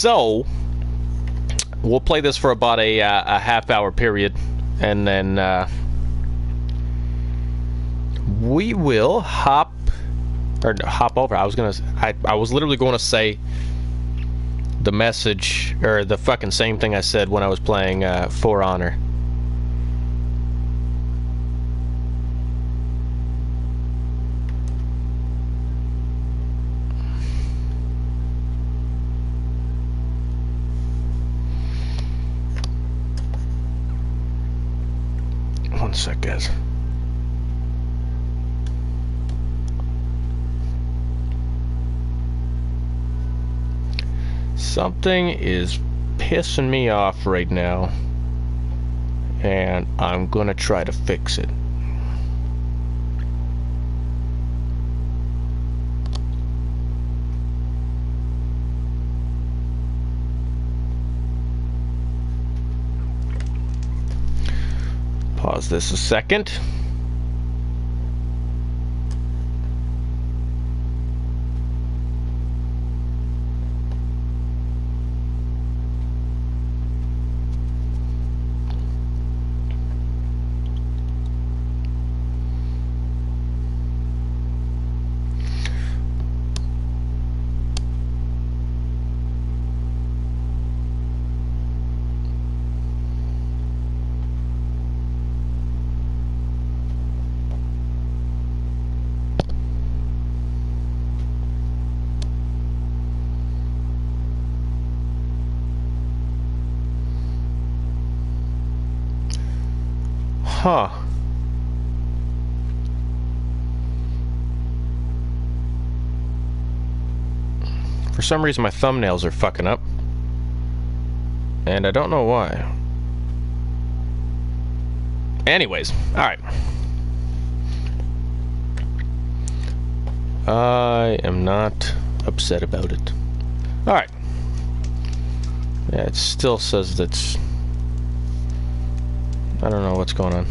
So we'll play this for about a half-hour period, and then we will hop over. I was literally going to say the message, or the fucking same thing I said when I was playing For Honor. One sec, guys. Something is pissing me off right now, and I'm gonna try to fix it. Pause this a second. Huh. For some reason my thumbnails are fucking up, and I don't know why. Anyways, alright. I am not upset about it. Alright. Yeah, it still says that's... I don't know what's going on.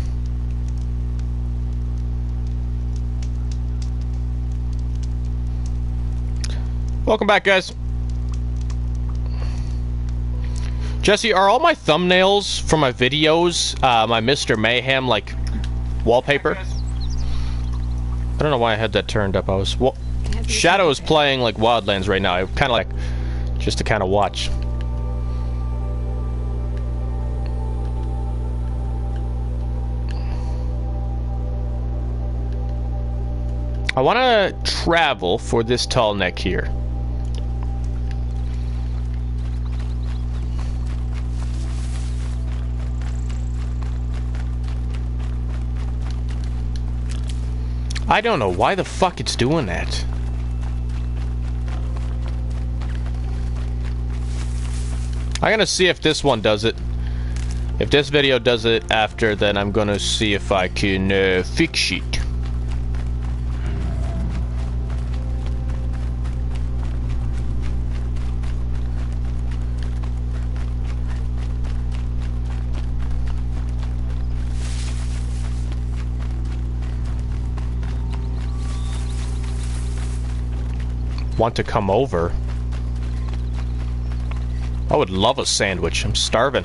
Welcome back, guys. Jesse, are all my thumbnails for my videos, my Mr. Mayhem, like, wallpaper? I don't know why I had that turned up. I was... Well, Shadow is playing, like, Wildlands right now. I kind of like... Just to kind of watch. I want to travel for this tall neck here. I don't know why the fuck it's doing that. I'm gonna see if this one does it. If this video does it after, then I'm gonna see if I can fix it. Want to come over? I would love a sandwich. I'm starving.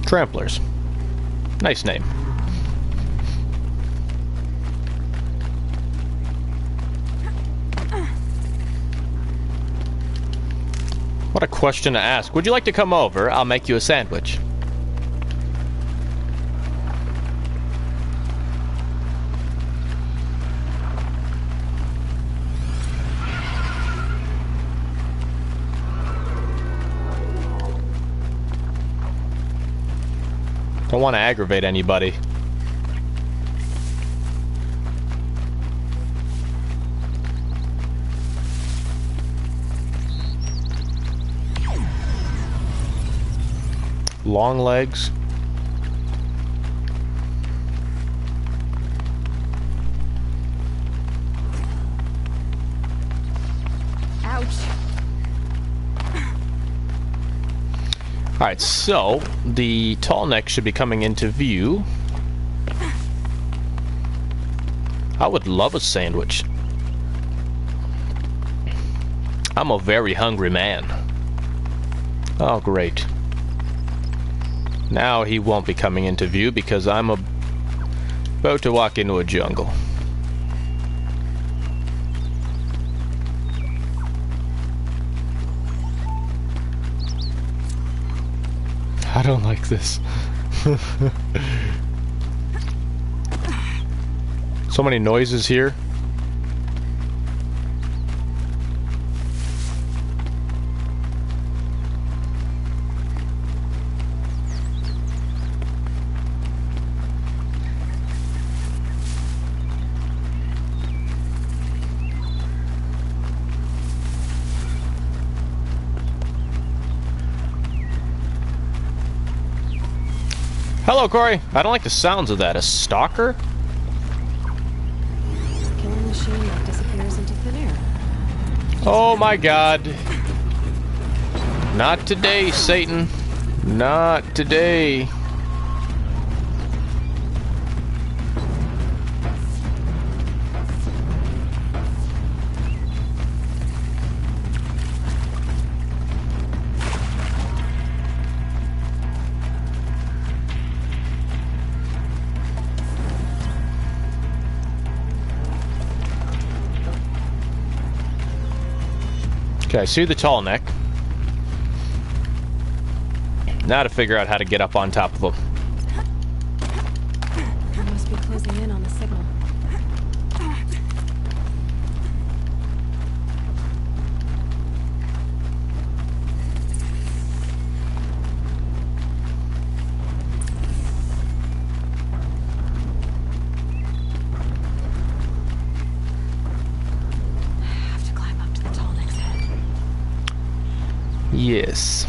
Tramplers. Nice name. What a question to ask. Would you like to come over? I'll make you a sandwich. Don't want to aggravate anybody. Long legs. Ouch. Alright, so the tall neck should be coming into view. I would love a sandwich. I'm a very hungry man. Oh, great. Now he won't be coming into view because I'm about to walk into a jungle. I don't like this. So many noises here. Hello, Corey. I don't like the sounds of that. A stalker? Killing machine that disappears into thin air. Oh my god. Not today, Satan. Not today. Okay, I see the tall neck. Now to figure out how to get up on top of him. I must be closing in on the signal. I have to climb up to the tall neck's head. Yes.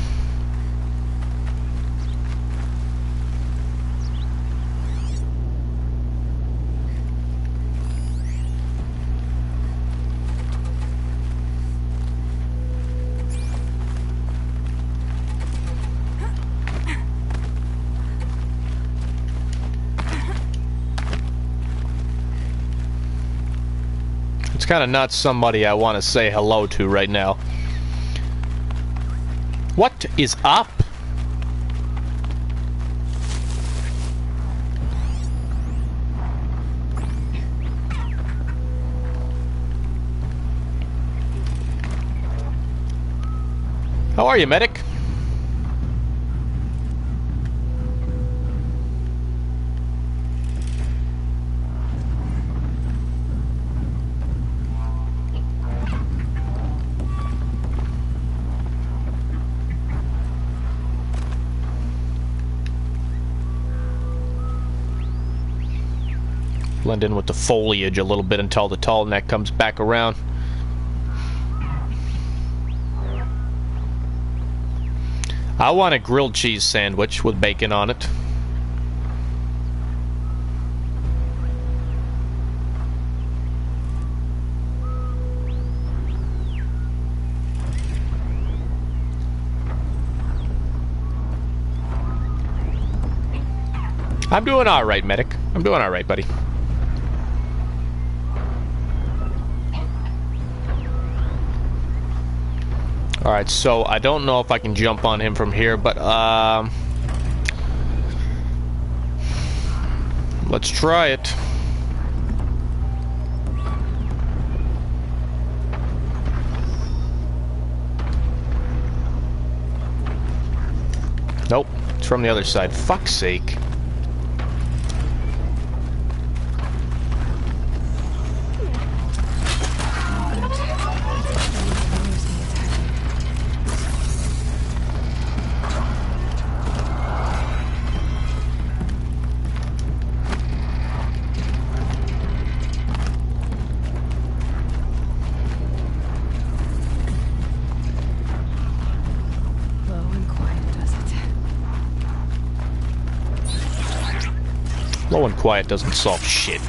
It's kind of not somebody I want to say hello to right now. What is up? How are you, medic? Blend in with the foliage a little bit until the tall neck comes back around. I want a grilled cheese sandwich with bacon on it. I'm doing alright, medic. I'm doing alright, buddy. Alright, so I don't know if I can jump on him from here, but let's try it. Nope, it's from the other side. Fuck's sake. Low and quiet doesn't solve shit.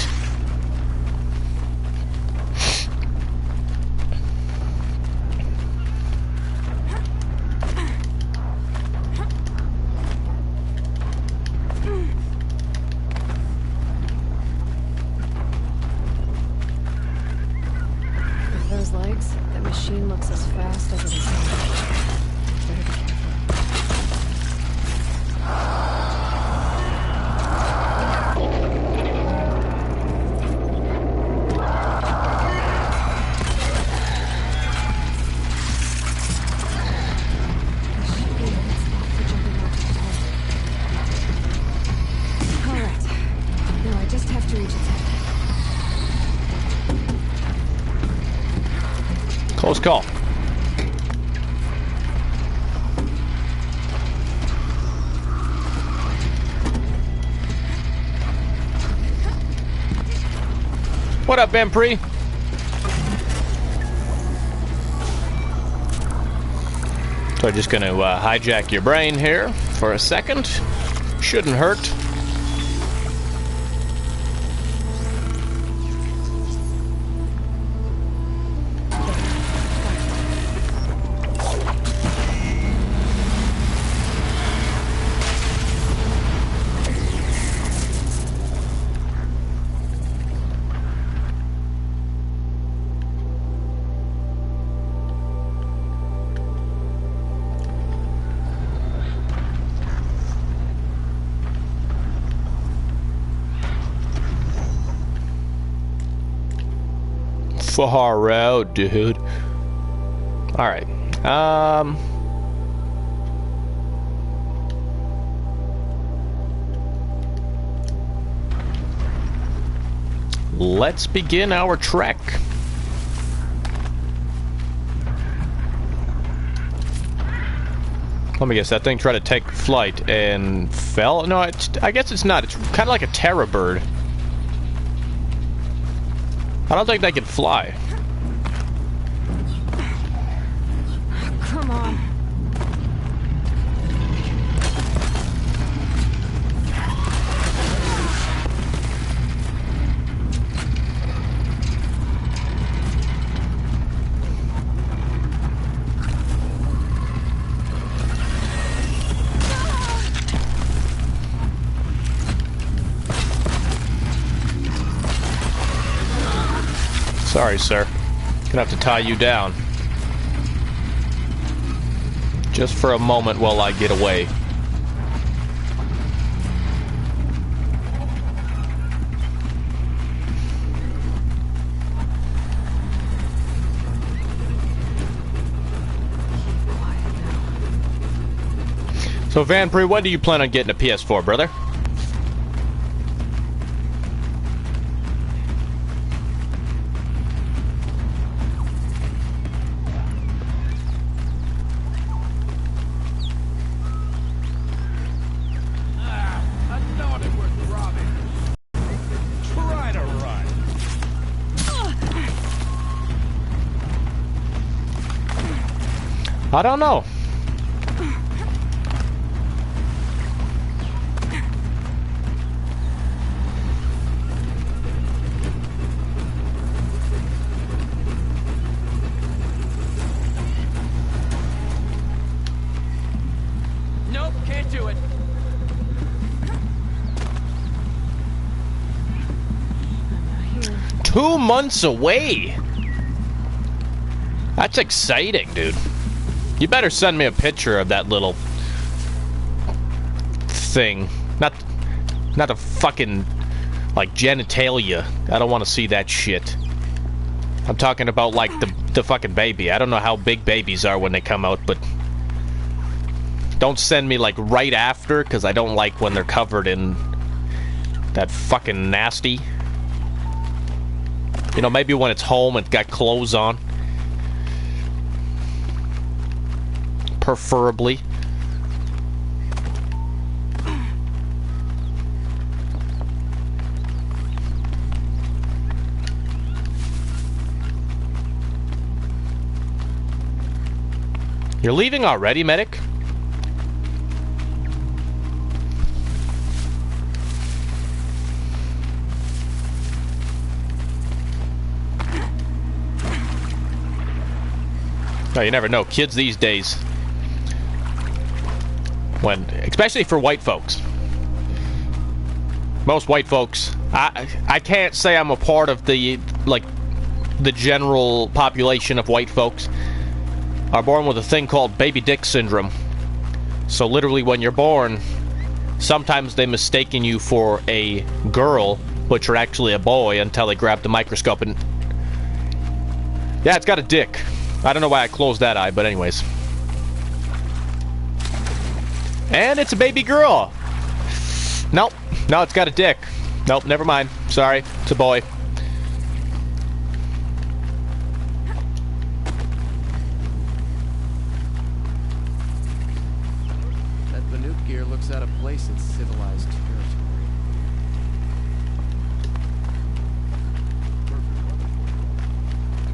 call. What up, Benpree? So I'm just going to hijack your brain here for a second. Shouldn't hurt. Far out, dude. Alright. Let's begin our trek. Let me guess, that thing tried to take flight and fell? No, I guess it's not. It's kind of like a terror bird. I don't think they can fly. Come on. Sorry, sir. Gonna have to tie you down. Just for a moment while I get away. So, Vanpree, when do you plan on getting a PS4, brother? I don't know. Nope, can't do it. I'm not here. 2 months away. That's exciting, dude. You better send me a picture of that little thing. Not a fucking, like, genitalia. I don't want to see that shit. I'm talking about, like, the fucking baby. I don't know how big babies are when they come out, but don't send me, like, right after, because I don't like when they're covered in that fucking nasty. You know, maybe when it's home and got clothes on. Preferably. You're leaving already, medic? No, you never know. Kids these days, especially for white folks. Most white folks, I can't say I'm a part of the general population of white folks, are born with a thing called baby dick syndrome. So literally when you're born, sometimes they mistaken you for a girl, but you're actually a boy until they grab the microscope and... Yeah, it's got a dick. I don't know why I closed that eye, but anyways. And it's a baby girl. Nope. No, it's got a dick. Nope, never mind. Sorry. It's a boy. here looks out of place in civilized territory.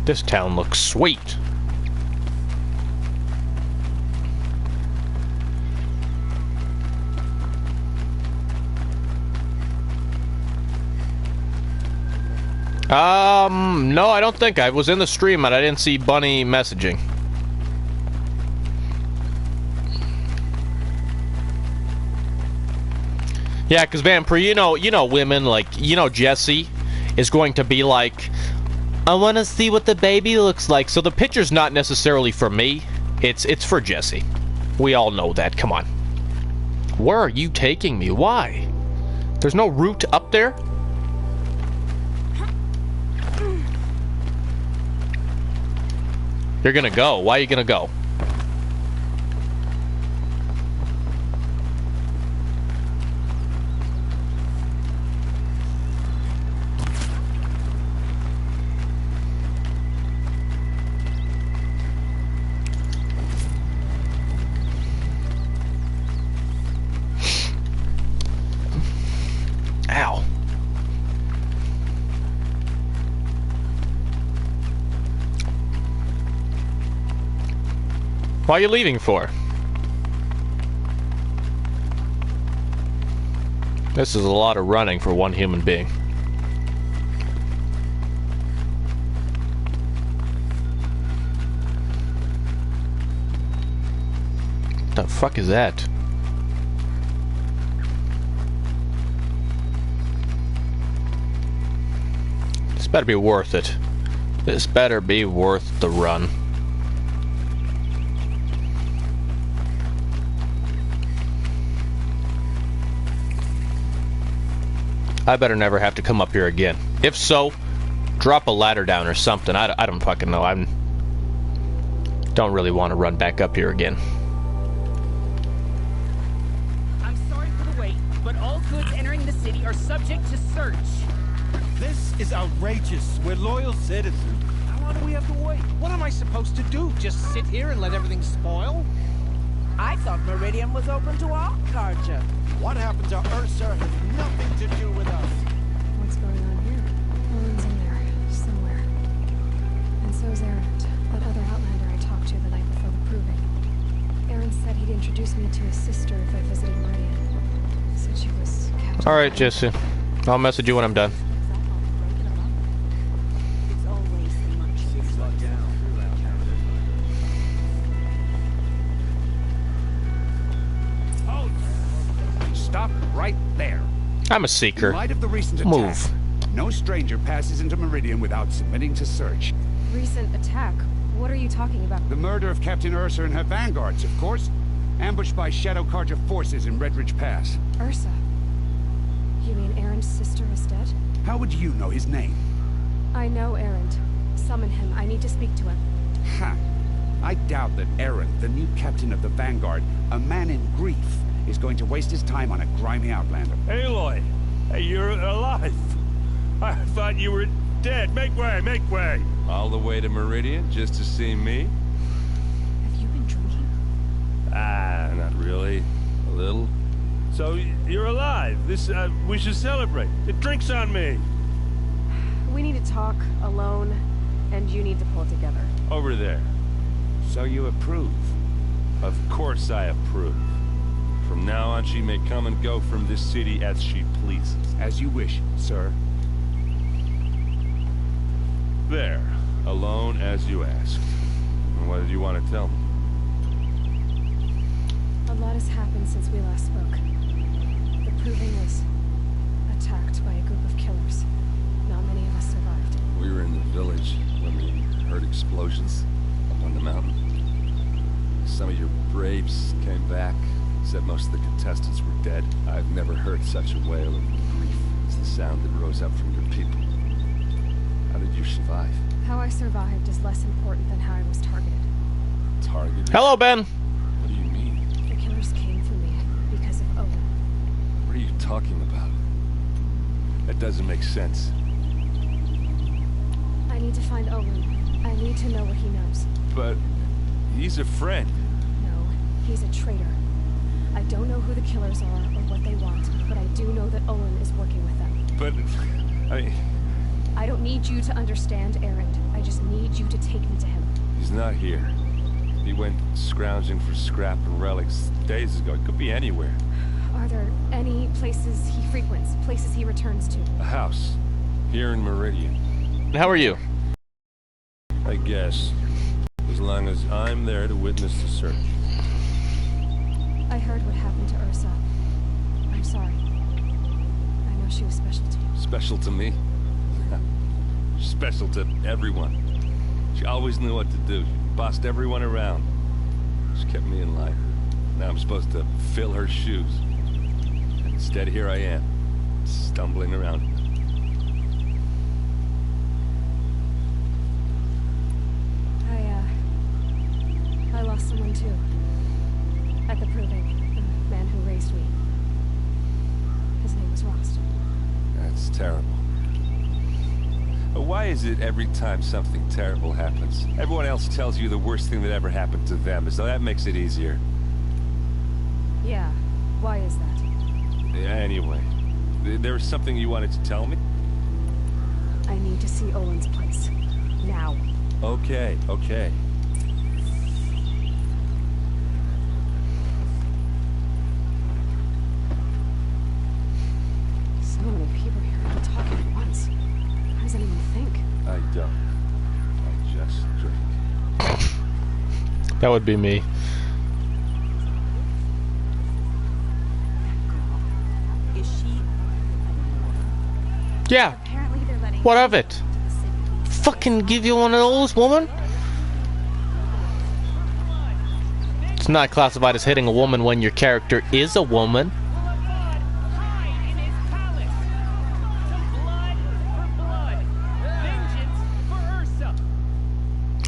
This town looks sweet. No, I don't think. I was in the stream and I didn't see Bunny messaging. Yeah, because Vampire, you know women, like, Jesse is going to be like, I want to see what the baby looks like. So the picture's not necessarily for me. It's for Jesse. We all know that. Come on. Where are you taking me? Why? There's no route up there? You're gonna go. Why are you gonna go? Ow. Why are you leaving for? This is a lot of running for one human being. What the fuck is that? This better be worth it. This better be worth the run. I better never have to come up here again. If so, drop a ladder down or something. I don't fucking know. Don't really want to run back up here again. I'm sorry for the wait, but all goods entering the city are subject to search. This is outrageous. We're loyal citizens. How long do we have to wait? What am I supposed to do? Just sit here and let everything spoil? I thought Meridian was open to all, Carja. What happened to Ursa has nothing to do with us. What's going on here? Owen's in there, somewhere. And so's Erend, that other Outlander I talked to the night before the proving. Aaron said he'd introduce me to his sister if I visited Meridian. Said she was captured. Alright, Jesse. I'll message you when I'm done. It's always so much. Stop right there. I'm a seeker. In light of the recent attack, Move. no stranger passes into Meridian without submitting to search. Recent attack? What are you talking about? The murder of Captain Ursa and her vanguards, of course. Ambushed by Shadow Carja forces in Redridge Pass. Ursa? You mean Aaron's sister is dead? How would you know his name? I know Erend. Summon him. I need to speak to him. Ha! I doubt that Aaron, the new captain of the Vanguard, a man in grief, is going to waste his time on a grimy outlander. Aloy, hey, you're alive. I thought you were dead. Make way, make way. All the way to Meridian just to see me? Have you been drinking? Ah, not really. A little. So you're alive. This we should celebrate. The drink's on me. We need to talk alone, and you need to pull it together. Over there. So you approve? Of course I approve. From now on, she may come and go from this city as she pleases. As you wish, sir. There. Alone as you asked. And what did you want to tell me? A lot has happened since we last spoke. The Proving was attacked by a group of killers. Not many of us survived. We were in the village when we heard explosions up on the mountain. Some of your braves came back, said most of the contestants were dead. I've never heard such a wail of grief as the sound that rose up from your people. How did you survive? How I survived is less important than how I was targeted. Targeted? Hello, Ben. What do you mean? The killers came for me because of Owen. What are you talking about? That doesn't make sense. I need to find Owen. I need to know what he knows. But he's a friend. No, he's a traitor. I don't know who the killers are or what they want, but I do know that Owen is working with them. But, I don't need you to understand Erend. I just need you to take me to him. he's not here. He went scrounging for scrap and relics days ago. It could be anywhere. Are there any places he frequents, places he returns to? A house. Here in Meridian. How are you? I guess. As long as I'm there to witness the search. I heard what happened to Ursa. I'm sorry. I know she was special to you. Special to me? Special to everyone. She always knew what to do. She bossed everyone around. She kept me in line. Now I'm supposed to fill her shoes. And instead, here I am, stumbling around. I lost someone too. At the proving. The man who raised me. His name was Rost. That's terrible. But why is it every time something terrible happens, everyone else tells you the worst thing that ever happened to them, as though that makes it easier? Yeah. Why is that? Anyway, there was something you wanted to tell me? I need to see Owen's place. Now. Okay, okay. So many people here all talking at once. How does anyone think? I don't. I just drink. That would be me. Is she? Yeah. Apparently they're letting What of it? Fucking give you one of those, woman? It's not classified as hitting a woman when your character is a woman. Hide in his palace. Some blood for blood. Vengeance for Ursa.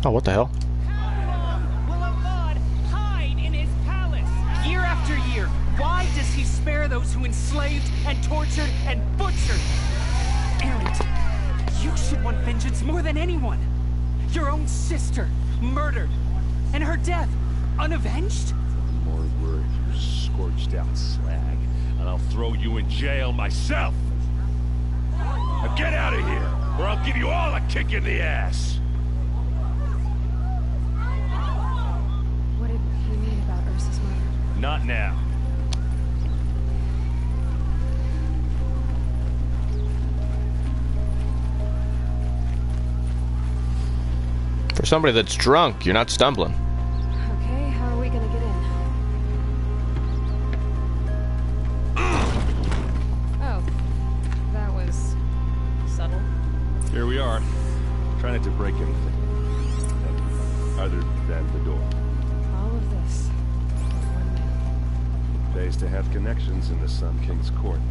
Oh, what the hell? How long will Avad hide in his palace? Year after year, why does he spare those who enslaved and tortured and butchered? Erend, you should want vengeance more than anyone. Your own sister, murdered. And her death, unavenged? One more word, you scorched out slag, and I'll throw you in jail myself! Now get out of here, or I'll give you all a kick in the ass! What did he mean about Ursa's murder? Not now. For somebody that's drunk, you're not stumbling. Okay, how are we gonna get in? Oh. That was subtle. Here we are. Try not to break anything. Other than the door. All of this. For one man. Pays to have connections in the Sun King's court.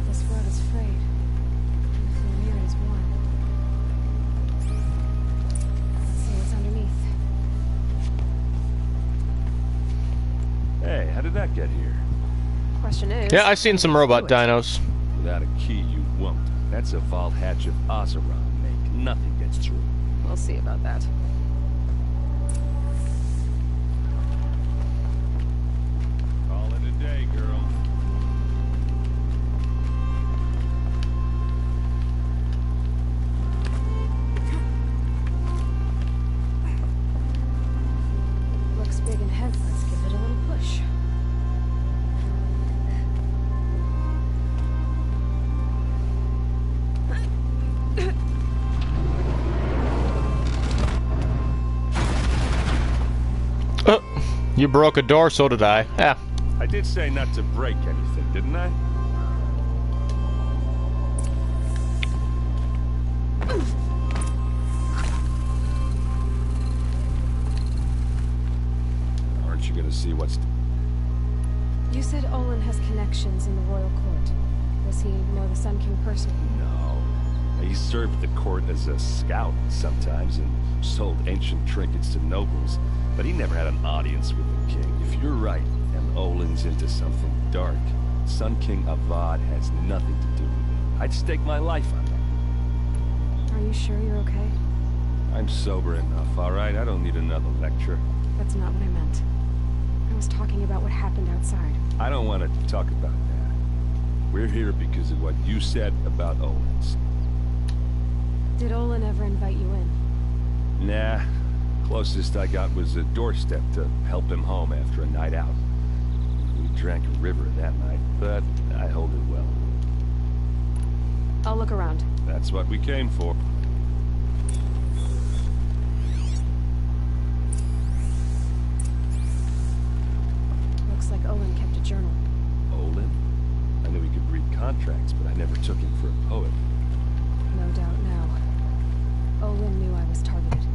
This road is frayed. And the floor near it is worn. Let's see what's underneath. Hey, how did that get here? Question is... Yeah, I've seen some robot dinos. Without a key, you won't. That's a vault hatch of Oseram make. Nothing gets through. We'll see about that. Call it a day, girl. Looks big and heavy. Let's give it a little push. You broke a door, so did I. Yeah. I did say not to break anything, didn't I? to see what's... You said Olin has connections in the royal court. Does he know the Sun King personally? No. He served the court as a scout sometimes and sold ancient trinkets to nobles, but he never had an audience with the king. If you're right, and Olin's into something dark, Sun King Avad has nothing to do with it. I'd stake my life on that. Are you sure you're okay? I'm sober enough, all right? I don't need another lecture. That's not what I meant. I was talking about what happened outside. I don't want to talk about that. We're here because of what you said about Olin's. Did Olin ever invite you in? Nah. Closest I got was a doorstep to help him home after a night out. We drank a river that night, but I hold it well. I'll look around. That's what we came for. Looks like Olin kept a journal. Olin? I knew he could read contracts, but I never took him for a poet. No doubt now. Olin knew I was targeted.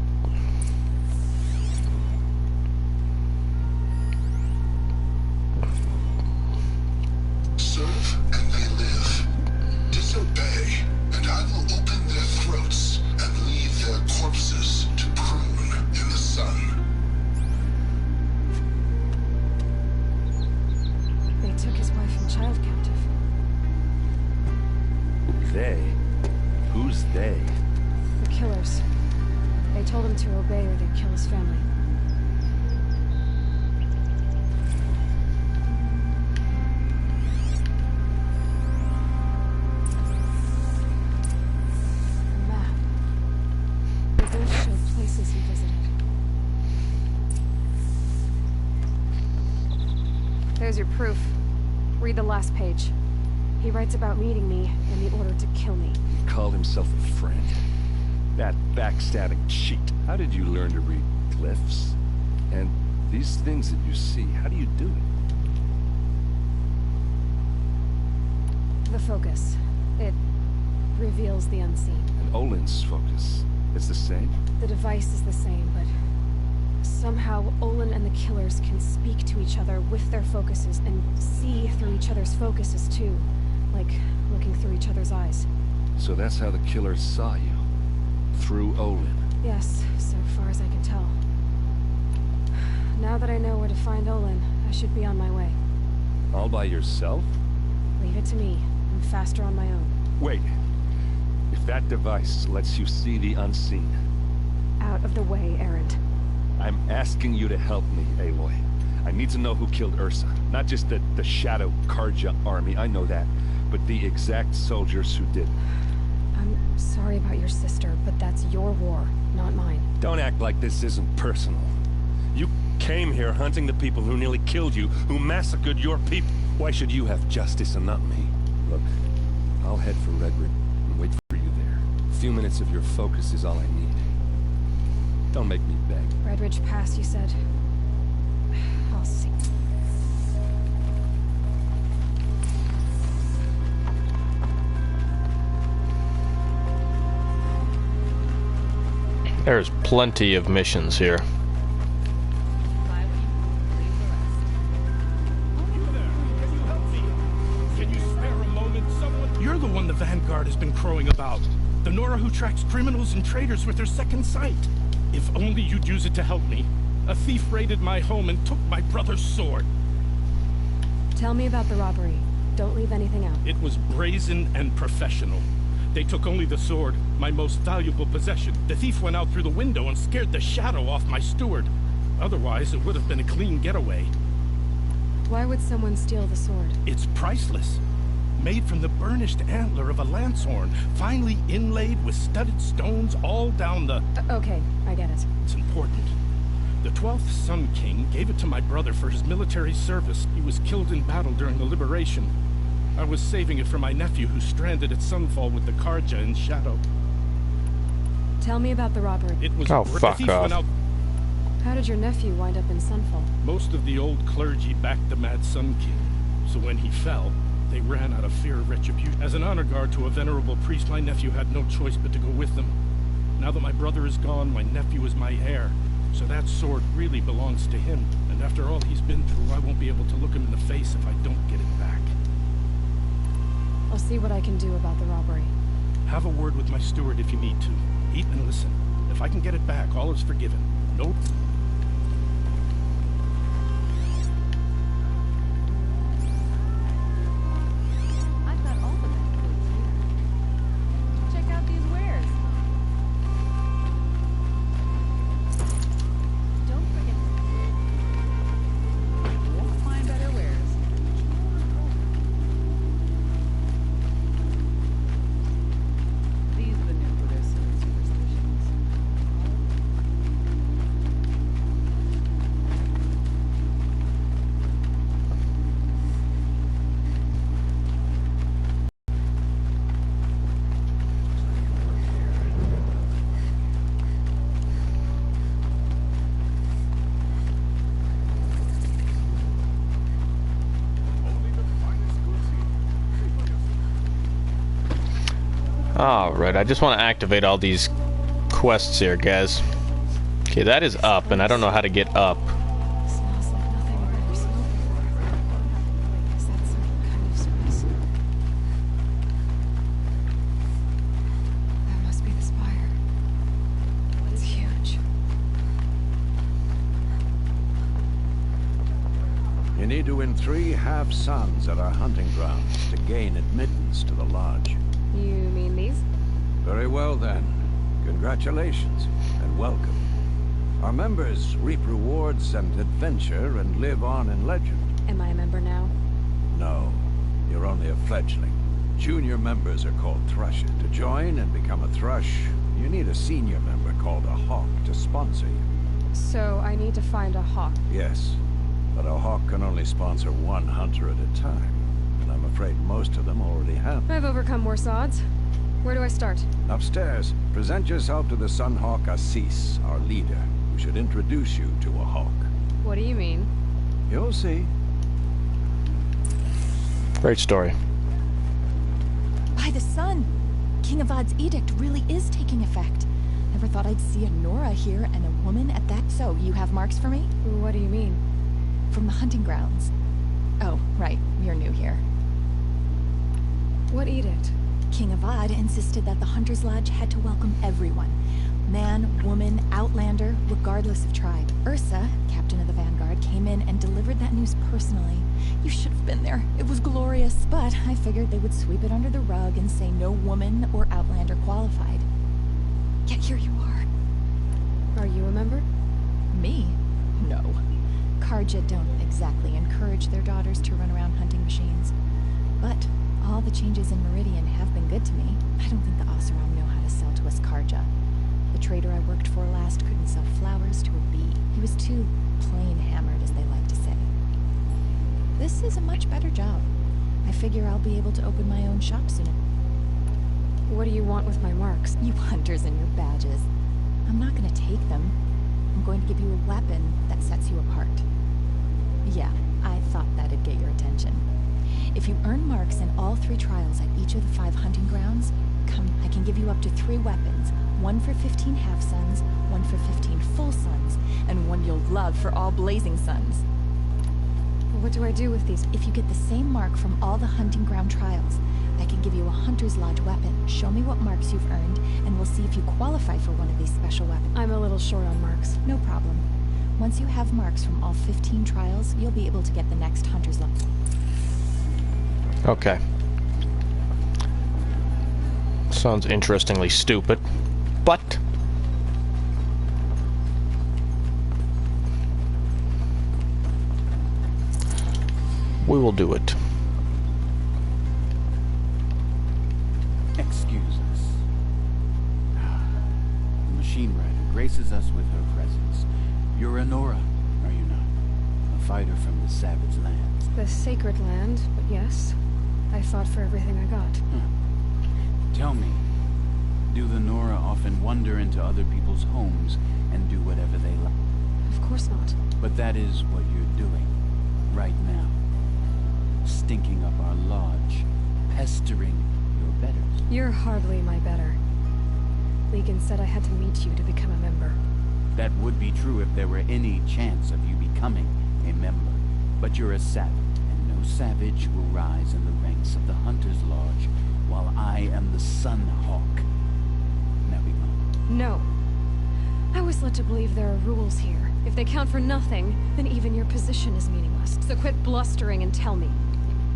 Serve and they live. Disobey, and I will open their throats and leave their corpses to prune in the sun. They took his wife and child captive. They? Who's they? The killers. They told him to obey or they'd kill his family. A map. The books showed places he visited. There's your proof. Read the last page. He writes about meeting me and the order to kill me. He called himself a friend. That backstabbing cheat. How did you learn to read glyphs? And these things that you see, how do you do it? The focus. It reveals the unseen. And Olin's focus, it's the same? The device is the same, but somehow Olin and the killers can speak to each other with their focuses and see through each other's focuses too. Like looking through each other's eyes. So that's how the killers saw you? Through Olin? Yes, so far as I can tell. Now that I know where to find Olin, I should be on my way. All by yourself? Leave it to me. I'm faster on my own. Wait. If that device lets you see the unseen... Out of the way, Erend. I'm asking you to help me, Aloy. I need to know who killed Ursa. Not just the Shadow Karja army, I know that. But the exact soldiers who did. I'm sorry about your sister, but that's your war, not mine. Don't act like this isn't personal. You came here hunting the people who nearly killed you, who massacred your people. Why should you have justice and not me? Look, I'll head for Redwood and wait for you there. A few minutes of your focus is all I need. Don't make me beg. Redridge Pass, you said. I'll see. There's plenty of missions here. You're the one the Vanguard has been crowing about. The Nora who tracks criminals and traitors with her second sight. If only you'd use it to help me. A thief raided my home and took my brother's sword. Tell me about the robbery. Don't leave anything out. It was brazen and professional. They took only the sword, my most valuable possession. The thief went out through the window and scared the shadow off my steward. Otherwise, it would have been a clean getaway. Why would someone steal the sword? It's priceless. Made from the burnished antler of a lancehorn, finely inlaid with studded stones all down the... Okay, I get it. It's important. The 12th Sun King gave it to my brother for his military service. He was killed in battle during the Liberation. I was saving it for my nephew who's stranded at Sunfall with the Karja in Shadow. Tell me about the robbery. It was fuck off. How did your nephew wind up in Sunfall? Most of the old clergy backed the Mad Sun King. So when he fell, they ran out of fear of retribution. As an honor guard to a venerable priest, my nephew had no choice but to go with them. Now that my brother is gone, my nephew is my heir. So that sword really belongs to him. And after all he's been through, I won't be able to look him in the face if I don't get it back. I'll see what I can do about the robbery. Have a word with my steward if you need to. Eat and listen. If I can get it back, all is forgiven. Nope. I've got all the best goods here. Check out these wares. Don't forget. You won't find better wares. These are the new for their silly superstitions. Alright, I just want to activate all these quests here, guys. Okay, that is up, and I don't know how to get up. Smells like nothing I've ever smelled before. Is that some kind of spice? That must be the spire. It's huge. You need to win 3 half-suns at our hunting grounds to gain admittance to the lodge. You mean these? Very well then. Congratulations and welcome. Our members reap rewards and adventure and live on in legend. Am I a member now? No, you're only a fledgling. Junior members are called Thrusher. To join and become a Thrush, you need a senior member called a Hawk to sponsor you. So I need to find a hawk. Yes, but a Hawk can only sponsor 1 hunter at a time. And I'm afraid most of them already have. I've overcome worse odds. Where do I start? Upstairs, present yourself to the Sunhawk Assis, our leader, who should introduce you to a hawk. What do you mean? You'll see. Great story. By the sun! King Avad's edict really is taking effect. Never thought I'd see a Nora here and a woman at that. So, you have marks for me? What do you mean? From the hunting grounds. Oh, right. You're new here. What edict? King Avad insisted that the Hunter's Lodge had to welcome everyone. Man, woman, outlander, regardless of tribe. Ursa, captain of the Vanguard, came in and delivered that news personally. You should have been there. It was glorious. But I figured they would sweep it under the rug and say no woman or outlander qualified. Yet here you are. Are you a member? Me? No. Karja don't exactly encourage their daughters to run around hunting machines. But all the changes in Meridian have been good to me. I don't think the Oseram know how to sell to us Karja. The trader I worked for last couldn't sell flowers to a bee. He was too plain hammered, as they like to say. This is a much better job. I figure I'll be able to open my own shop soon. What do you want with my marks? You hunters and your badges. I'm not gonna take them. I'm going to give you a weapon that sets you apart. Yeah, I thought that'd get your attention. If you earn marks in all 3 trials at each of the 5 hunting grounds, I can give you up to 3 weapons. 1 for 15 half-suns, 1 for 15 full suns, and 1 you'll love for all blazing suns. What do I do with these? If you get the same mark from all the hunting ground trials, I can give you a Hunter's Lodge weapon. Show me what marks you've earned, and we'll see if you qualify for one of these special weapons. I'm a little short on marks. No problem. Once you have marks from all 15 trials, you'll be able to get the next Hunter's Lodge. Okay. Sounds interestingly stupid, but we will do it. Excuse us. The machine rider graces us with her presence. You're a Nora, are you not? A fighter from the Savage Lands. The Sacred Land, but yes. I fought for everything I got. Tell me, do the Nora often wander into other people's homes and do whatever they like? Of course not. But that is what you're doing, right now. Stinking up our lodge, pestering your betters. You're hardly my better. Legan said I had to meet you to become a member. That would be true if there were any chance of you becoming a member. But you're a savage, and no savage will rise in the ranks of the Hunter's Lodge while I am the Sun Hawk. Now be gone. No. I was led to believe there are rules here. If they count for nothing, then even your position is meaningless. So quit blustering and tell me.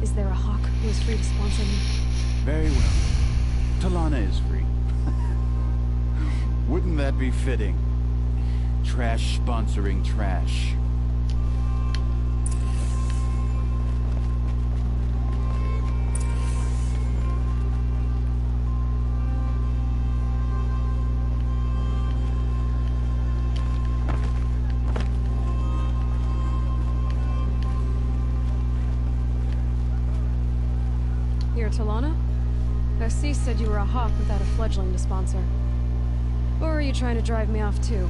Is there a Hawk who is free to sponsor me? Very well. Talana is free. Wouldn't that be fitting? Trash sponsoring trash. You're Talana? Assis said you were a Hawk without a fledgling to sponsor. Or are you trying to drive me off too?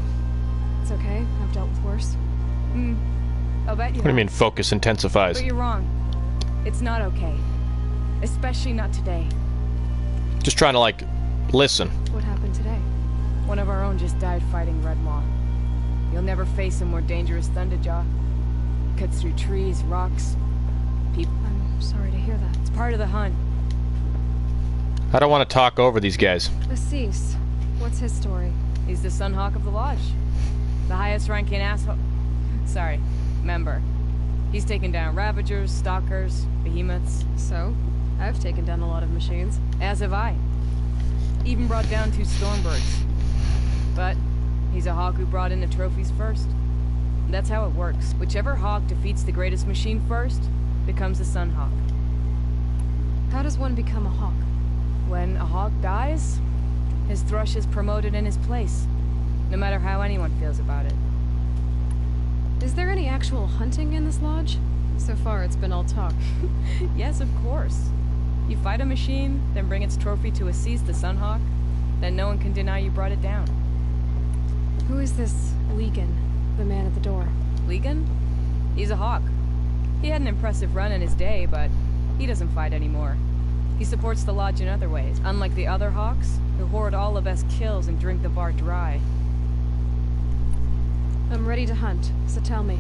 It's okay, I've dealt with worse. I'll bet you What do you mean focus intensifies? But you're wrong. It's not okay. Especially not today. Just trying to, like, listen. What happened today? One of our own just died fighting Red Maw. You'll never face a more dangerous Thunderjaw. Cuts through trees, rocks, people. I'm sorry to hear that. It's part of the hunt. I don't want to talk over these guys. Assis, what's his story? He's the Sunhawk of the Lodge. The highest ranking asshole... Sorry, member. He's taken down Ravagers, Stalkers, Behemoths. So? I've taken down a lot of machines. As have I. Even brought down 2 Stormbirds. But he's a Hawk who brought in the trophies first. That's how it works. Whichever Hawk defeats the greatest machine first becomes a Sunhawk. How does one become a Hawk? When a Hawk dies, his Thrush is promoted in his place. No matter how anyone feels about it. Is there any actual hunting in this lodge? So far, it's been all talk. Yes, of course. You fight a machine, then bring its trophy to Assis the Sunhawk, then no one can deny you brought it down. Who is this Legan, the man at the door? Legan? He's a Hawk. He had an impressive run in his day, but he doesn't fight anymore. He supports the Lodge in other ways, unlike the other Hawks, who hoard all of us kills and drink the bar dry. I'm ready to hunt, so tell me,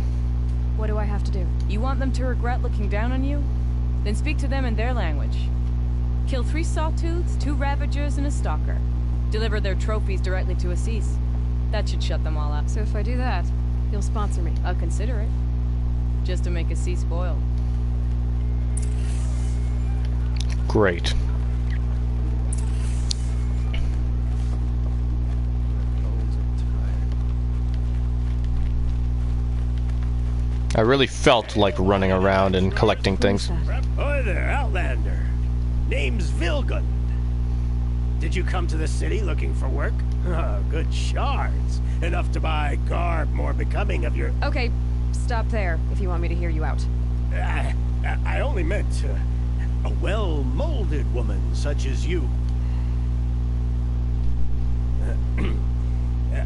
what do I have to do? You want them to regret looking down on you? Then speak to them in their language. Kill 3 Sawtooths, 2 Ravagers, and a Stalker. Deliver their trophies directly to Assis. That should shut them all up. So if I do that, you'll sponsor me? I'll consider it. Just to make Assis spoiled. Great. I really felt like running around and collecting things. Hi there, Outlander. Name's Vilgund. Did you come to the city looking for work? Oh, good shards. Enough to buy garb more becoming of your... Okay, stop there if you want me to hear you out. I only meant a well-molded woman such as you.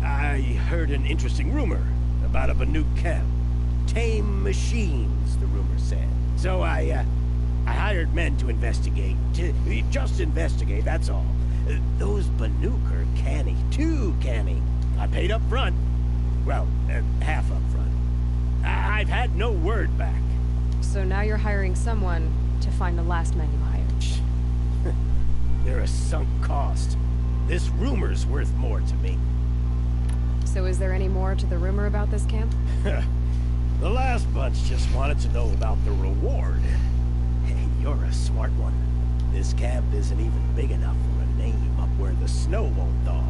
I heard an interesting rumor about a Banuk camp. Tame machines, the rumor said. So I hired men to investigate. Just investigate, that's all. Those Banuk are canny. Too canny. I paid up front. Well, half up front. I've had no word back. So now you're hiring someone to find the last man you hired. They're a sunk cost. This rumor's worth more to me. So is there any more to the rumor about this camp? The last bunch just wanted to know about the reward. Hey, you're a smart one. This camp isn't even big enough for a name up where the snow won't thaw.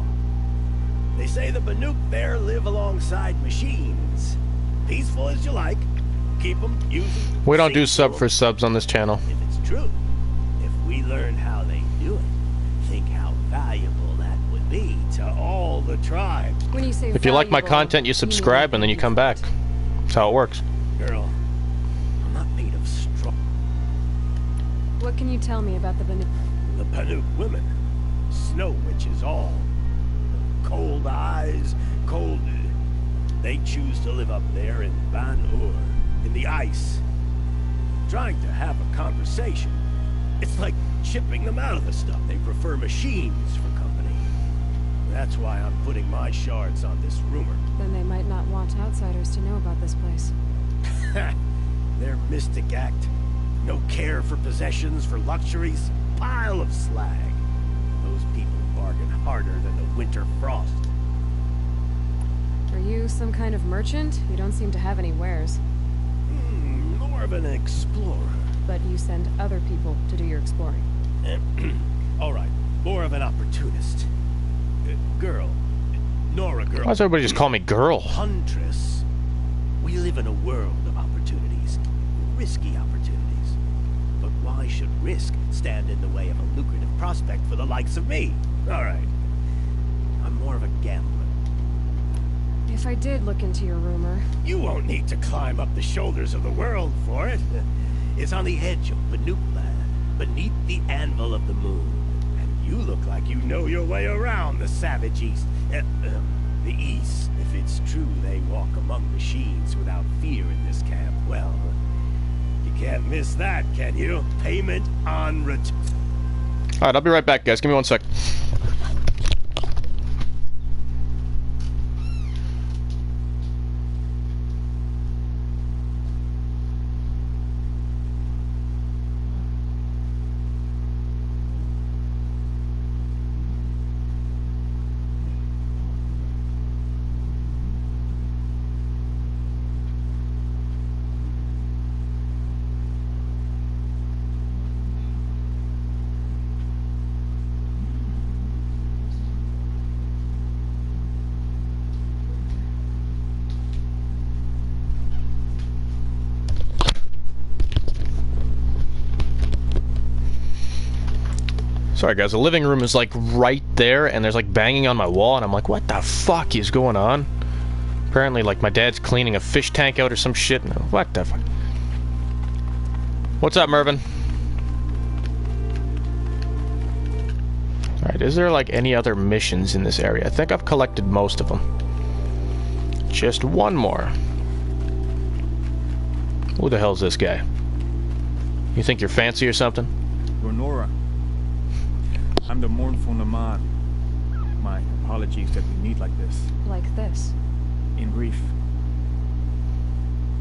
They say the Banuk there live alongside machines. Peaceful as you like. Keep them, use them. We don't do sub for subs on this channel. If it's true, if we learn how they do it, think how valuable that would be to all the tribes. When you say if you like my content, you subscribe and then you come back. That's how it works. Girl, I'm not made of straw. What can you tell me about the Banuk? The Banuk women. Snow witches all. Cold eyes, cold... They choose to live up there in Ban-Ur, in the ice. Trying to have a conversation. It's like chipping them out of the stuff. They prefer machines for company. That's why I'm putting my shards on this rumor. Then they might not want outsiders to know about this place. Their mystic act. No care for possessions, for luxuries. Pile of slag. Those people bargain harder than the winter frost. Are you some kind of merchant? You don't seem to have any wares. More of an explorer. But you send other people to do your exploring. All right, more of an opportunist. Girl. Nora girl. Why does everybody just call me girl? Huntress. We live in a world of opportunities. Risky opportunities. But why should risk stand in the way of a lucrative prospect for the likes of me? All right. I'm more of a gambler. If I did look into your rumor... You won't need to climb up the shoulders of the world for it. It's on the edge of Banuk land, beneath the anvil of the moon. And you look like you know your way around the savage East. The East. If it's true they walk among machines without fear in this camp, well... You can't miss that, can you? Payment on return. Alright, I'll be right back, guys. Give me 1 sec. Sorry guys, the living room is like right there and there's like banging on my wall and I'm like, what the fuck is going on? Apparently like my dad's cleaning a fish tank out or some shit. No, what the fuck? What's up, Mervin? Alright, is there like any other missions in this area? I think I've collected most of them. Just one more. Who the hell's this guy? You think you're fancy or something? You're Nora. I'm the mournful Naman. My apologies that we meet like this. Like this? In grief.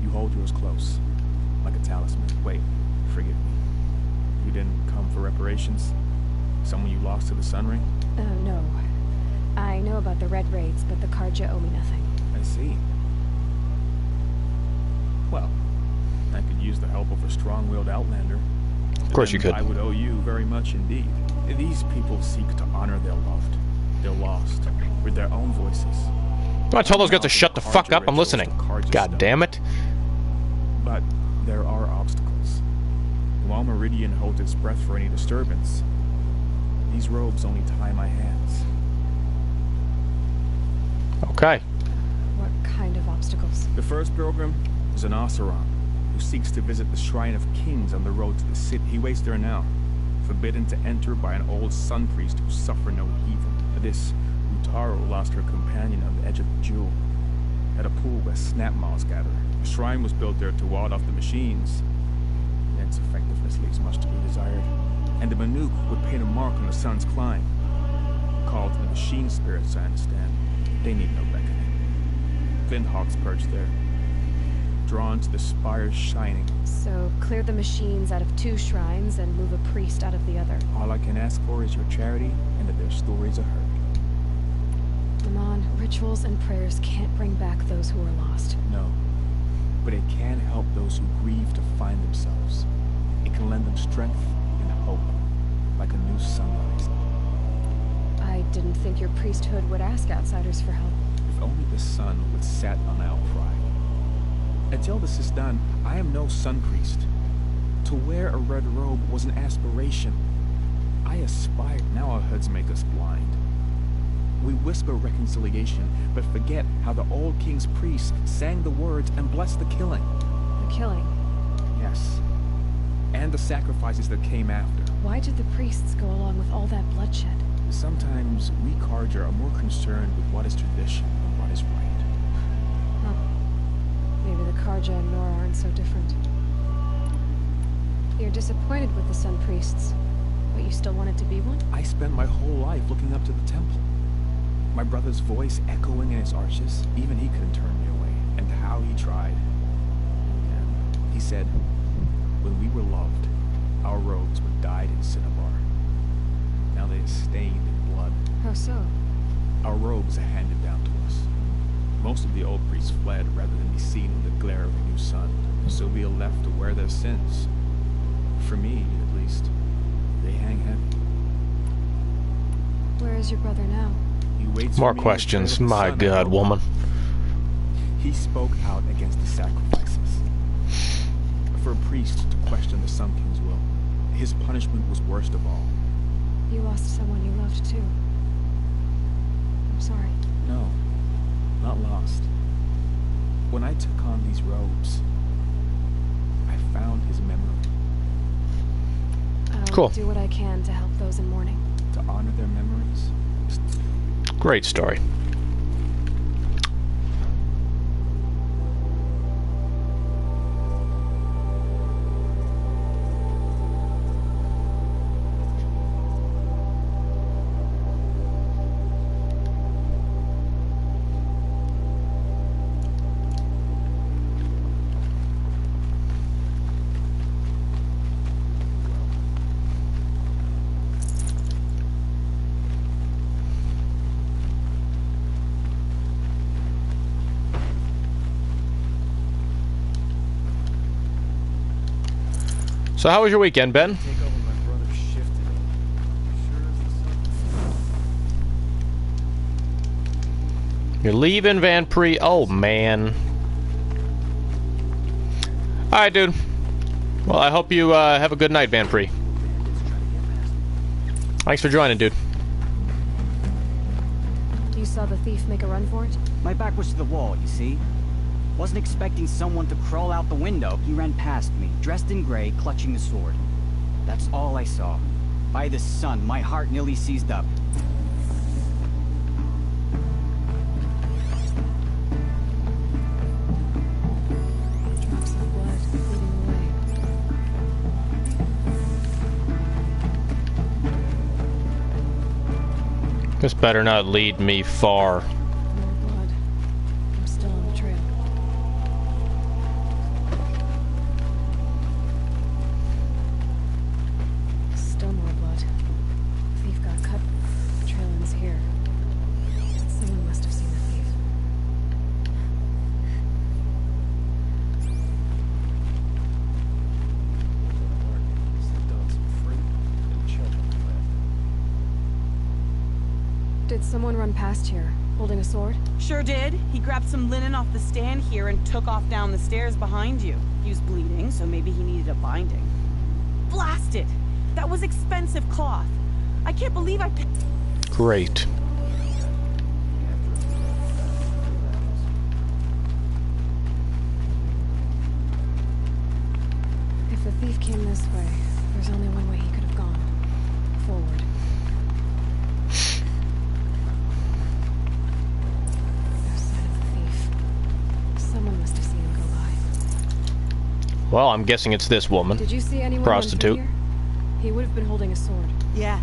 You hold yours close. Like a talisman. Wait, forgive me. You didn't come for reparations? Someone you lost to the Sun Ring? No. I know about the Red Raids, but the Karja owe me nothing. I see. Well, I could use the help of a strong-willed outlander. Of course you could. I would owe you very much indeed. These people seek to honor their loved, their lost, with their own voices. I tell those guys to shut the fuck up, I'm listening. God damn it. But there are obstacles. While Meridian holds its breath for any disturbance, these robes only tie my hands. Okay. What kind of obstacles? The first pilgrim is an Oseram, who seeks to visit the Shrine of Kings on the road to the city. He waits there now, forbidden to enter by an old sun priest who suffer no evil. This Utaro lost her companion on the edge of the Jewel, at a pool where snap moths gather. The shrine was built there to ward off the machines. Its effectiveness leaves much to be desired. And the Banuk would paint a mark on the sun's climb. Called the machine spirits, I understand. They need no beckoning. Glinthawks perch there, drawn to the spires shining. So, clear the machines out of 2 shrines and move a priest out of the other. All I can ask for is your charity and that their stories are heard. Naman, rituals and prayers can't bring back those who are lost. No. But it can help those who grieve to find themselves. It can lend them strength and hope, like a new sunrise. I didn't think your priesthood would ask outsiders for help. If only the sun would set on our pride. Until this is done, I am no sun priest. To wear a red robe was an aspiration. I aspired, now our hoods make us blind. We whisper reconciliation, but forget how the old king's priests sang the words and blessed the killing. The killing? Yes. And the sacrifices that came after. Why did the priests go along with all that bloodshed? Sometimes we Karja are more concerned with what is tradition than what is right. Maybe the Karja and Nora aren't so different. You're disappointed with the Sun Priests, but you still wanted to be one? I spent my whole life looking up to the temple. My brother's voice echoing in its arches, even he couldn't turn me away. And how he tried. And he said, when we were loved, our robes were dyed in cinnabar. Now they are stained in blood. How so? Our robes are handed down to us. Most of the old priests fled rather than be seen in the glare of a new sun, so we are left to wear their sins. For me, at least, they hang heavy. Where is your brother now? He waits More for me questions. in the My sun God, and woman. He spoke out against the sacrifices. For a priest to question the Sun King's will, his punishment was worst of all. You lost someone you loved too. I'm sorry. No, not lost. When I took on these robes, I found his memory. I'll do what I can to help those in mourning. To honor their memories. Great story. So how was your weekend, Ben? You're leaving Van Pre. Oh, man. Alright, dude. Well, I hope you have a good night, Van Pre. Thanks for joining, dude. You saw the thief make a run for it? My back was to the wall, you see? Wasn't expecting someone to crawl out the window. He ran past me, dressed in gray, clutching the sword. That's all I saw. By the sun, my heart nearly seized up. Drops of blood bleeding away. This better not lead me far. More blood. I'm still on the trail. Still more blood. Thief got cut. The trail ends here. Someone must have seen the thief. Did someone run past here, holding a sword? Sure did. He grabbed some linen off the stand here and took off down the stairs behind you. He was bleeding, so maybe he needed a binding. Blast it! That was expensive cloth. I can't believe I picked... Great. If the thief came this way, there's only one way he could have gone. Forward. No sign of the thief. Someone must have seen him go by. Well, I'm guessing it's this woman. Did you see anyone prostitute? run through here? He would have been holding a sword. Yeah.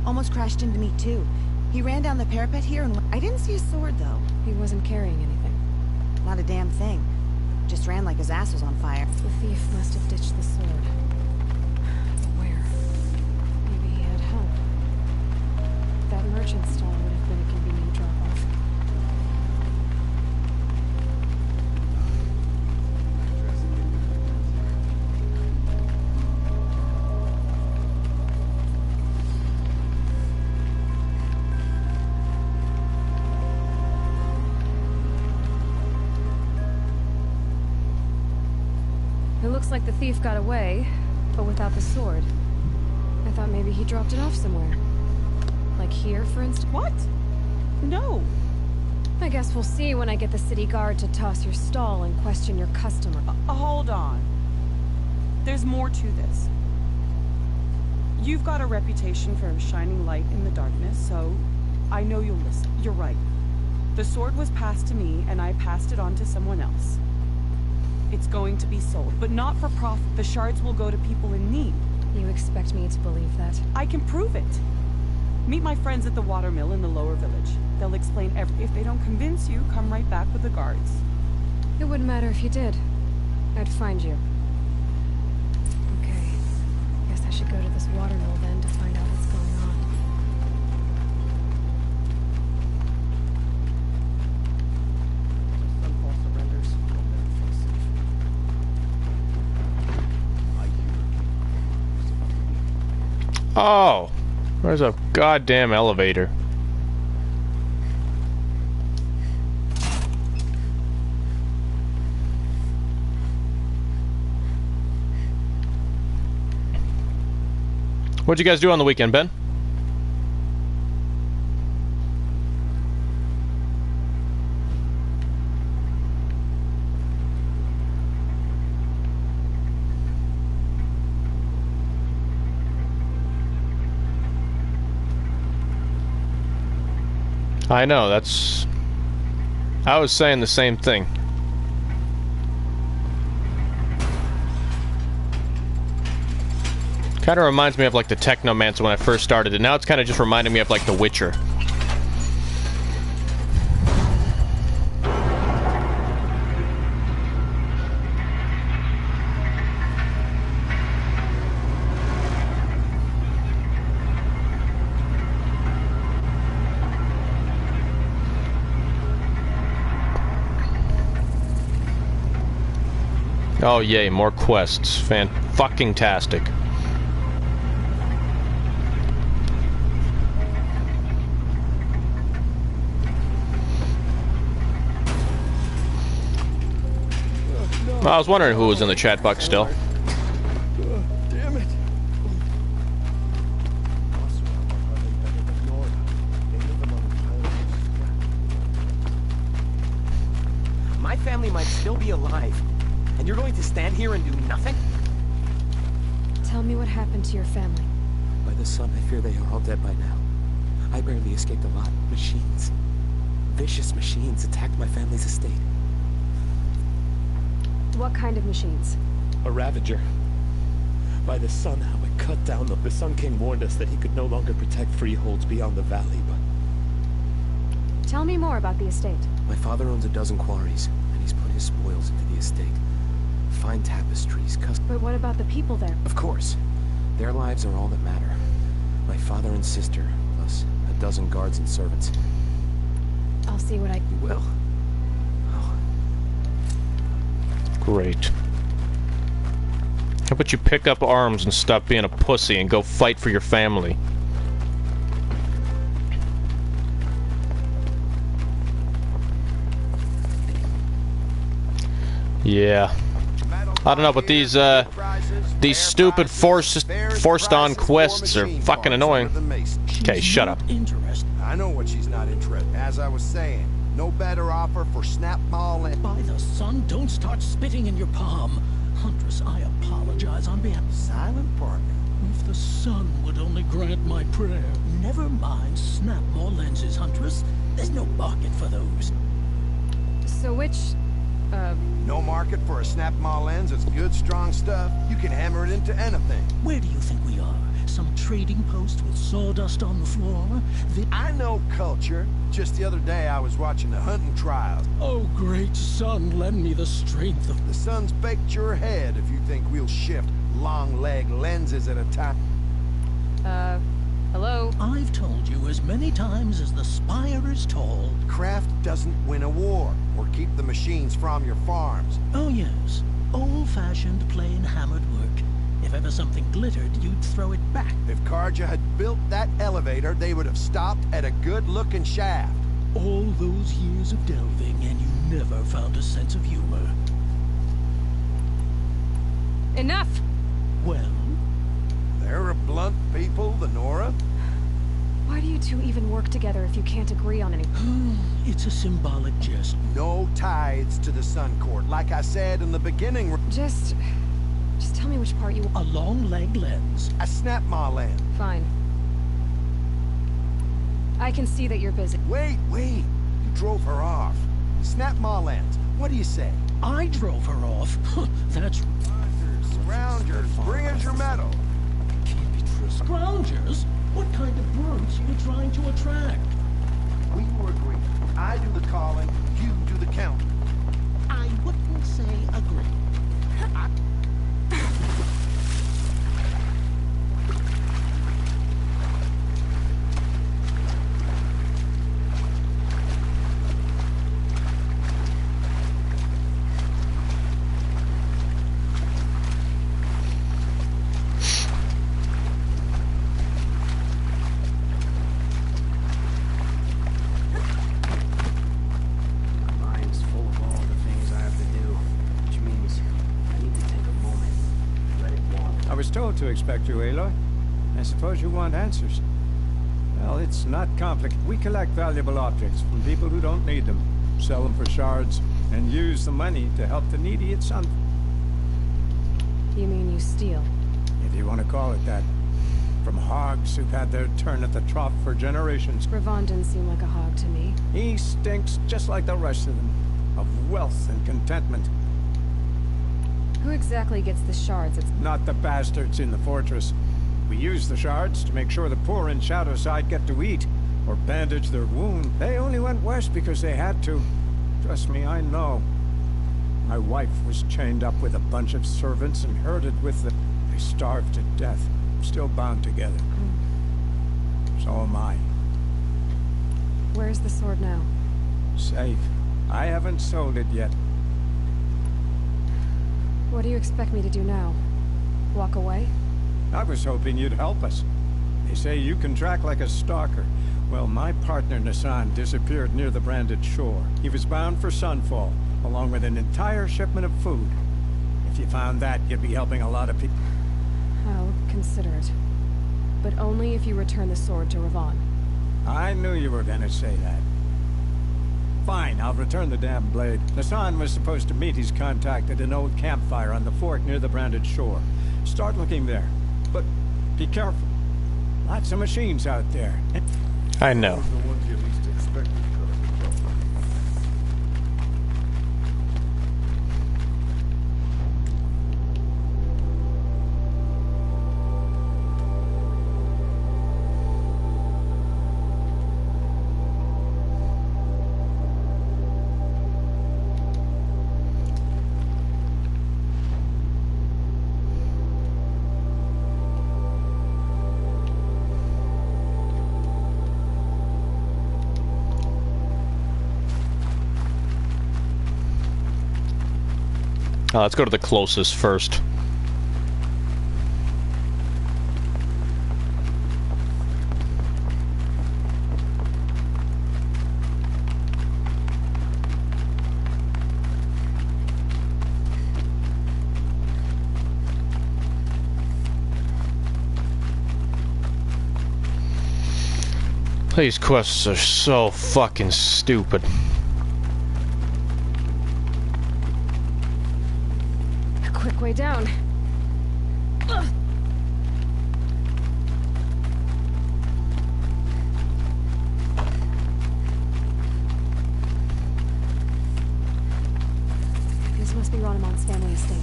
Almost crashed into me, too. He ran down the parapet here and... I didn't see a sword, though. He wasn't carrying anything. Not a damn thing. Just ran like his ass was on fire. The thief must have ditched the sword. But where? Maybe he had help. That merchant stall would have been a convenient drop-off. It looks like the thief got away, but without the sword. I thought maybe he dropped it off somewhere. Like here, for instance? What? No. I guess we'll see when I get the city guard to toss your stall and question your customer. Hold on. There's more to this. You've got a reputation for shining light in the darkness, so I know you'll listen. You're right. The sword was passed to me, and I passed it on to someone else. It's going to be sold, but not for profit. The shards will go to people in need. You expect me to believe that? I can prove it. Meet my friends at the watermill in the lower village. They'll explain If they don't convince you, come right back with the guards. It wouldn't matter if you did. I'd find you. Okay. Guess I should go to this water mill then to find out what's going on. Sunfall surrenders. Oh, there's a goddamn elevator. What'd you guys do on the weekend, Ben? I know, that's... I was saying the same thing. Kind of reminds me of like the Technomancer when I first started it. Now it's kind of just reminding me of like The Witcher. Oh yay, more quests. Fan-fucking-tastic. I was wondering who was in the chat box still. Damn it. My family might still be alive, and you're going to stand here and do nothing? Tell me what happened to your family. By the sun, I fear they are all dead by now. I barely escaped a lot. Machines. Vicious machines attacked my family's estate. What kind of machines? A Ravager. By the sun, how it cut down the Sun King warned us that he could no longer protect freeholds beyond the valley, but... Tell me more about the estate. My father owns a dozen quarries, and he's put his spoils into the estate. Fine tapestries, But what about the people there? Of course. Their lives are all that matter. My father and sister, plus a dozen guards and servants. I'll see what I... You will. Great. How about you pick up arms and stop being a pussy and go fight for your family? Yeah. I don't know, but these stupid forced-on quests are fucking annoying. Okay, shut up. I know what she's not interested. As I was saying, no better offer for Snapmaw and... By the sun, don't start spitting in your palm. Huntress, I apologize on behalf... Silent partner. If the sun would only grant my prayer. Never mind Snapmaw lenses, Huntress. There's no market for those. So which... No market for a Snapmaw lens. It's good, strong stuff. You can hammer it into anything. Where do you think we are? Some trading post with sawdust on the floor? I know culture. Just the other day I was watching the hunting trials. Oh, great sun, lend me the strength of... The sun's baked your head if you think we'll shift long leg lenses at a time. Hello? I've told you as many times as the spire is tall. Craft doesn't win a war, or keep the machines from your farms. Oh, yes. Old-fashioned, plain hammered work. If ever something glittered, you'd throw it back. If Carja had built that elevator, they would have stopped at a good-looking shaft. All those years of delving, and you never found a sense of humor. Enough! Well? They're a blunt people, the Nora. Why do you two even work together if you can't agree on anything? It's a symbolic jest. No tithes to the Sun Court, like I said in the beginning. Just tell me which part you... A long leg lens. A Snapmaw lens. Fine. I can see that you're busy. Wait. You drove her off. Snapmaw lens. What do you say? I drove her off. That's... Scroungers, bring us your medal. Can't be true. Scroungers? What kind of brutes are you trying to attract? We were agreed. I do the calling, you do the counting. I wouldn't say agree. Told to expect you, Aloy. I suppose you want answers. Well, it's not complicated. We collect valuable objects from people who don't need them, sell them for shards, and use the money to help the needy at Sun. You mean you steal? If you want to call it that. From hogs who've had their turn at the trough for generations. Ravon didn't seem like a hog to me. He stinks just like the rest of them, of wealth and contentment. Who exactly gets the shards? It's not the bastards in the fortress. We use the shards to make sure the poor in Shadowside get to eat, or bandage their wound. They only went west because they had to. Trust me, I know. My wife was chained up with a bunch of servants and herded with the... They starved to death, still bound together. So am I. Where's the sword now? Safe. I haven't sold it yet. What do you expect me to do now? Walk away? I was hoping you'd help us. They say you can track like a stalker. Well, my partner Nassan disappeared near the branded shore. He was bound for Sunfall, along with an entire shipment of food. If you found that, you'd be helping a lot of people. I'll consider it. But only if you return the sword to Ravon. I knew you were gonna say that. Fine, I'll return the damn blade. Nassan was supposed to meet his contact at an old campfire on the fork near the branded shore. Start looking there. But be careful. Lots of machines out there. I know. The ones you least expected. Let's go to the closest first. These quests are so fucking stupid. Quick way down. Ugh. This must be Ronamon's family estate.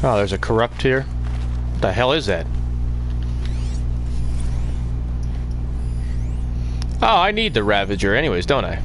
Oh, there's a corrupt here. What the hell is that? Oh, I need the Ravager anyways, don't I?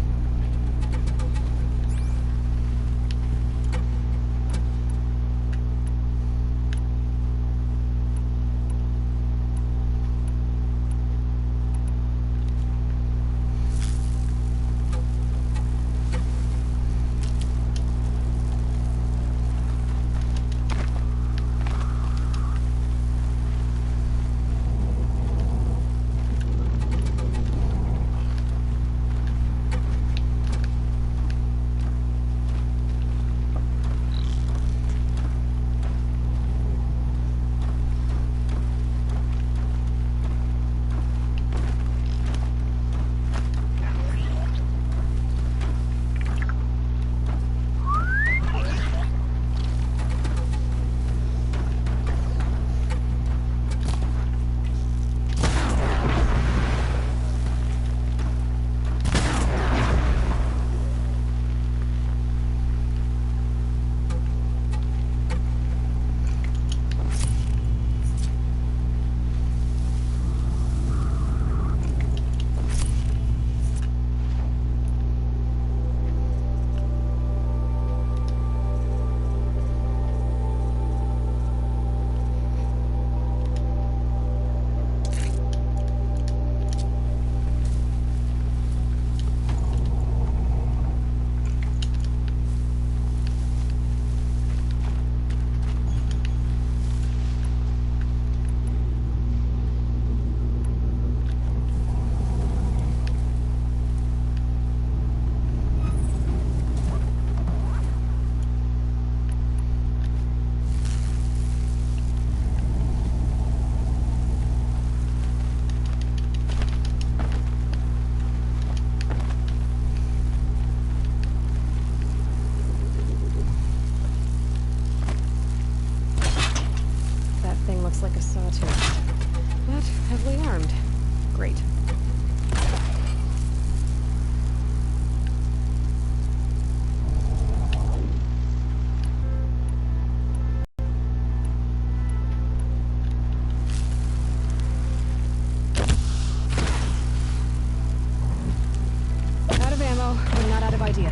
out of idea.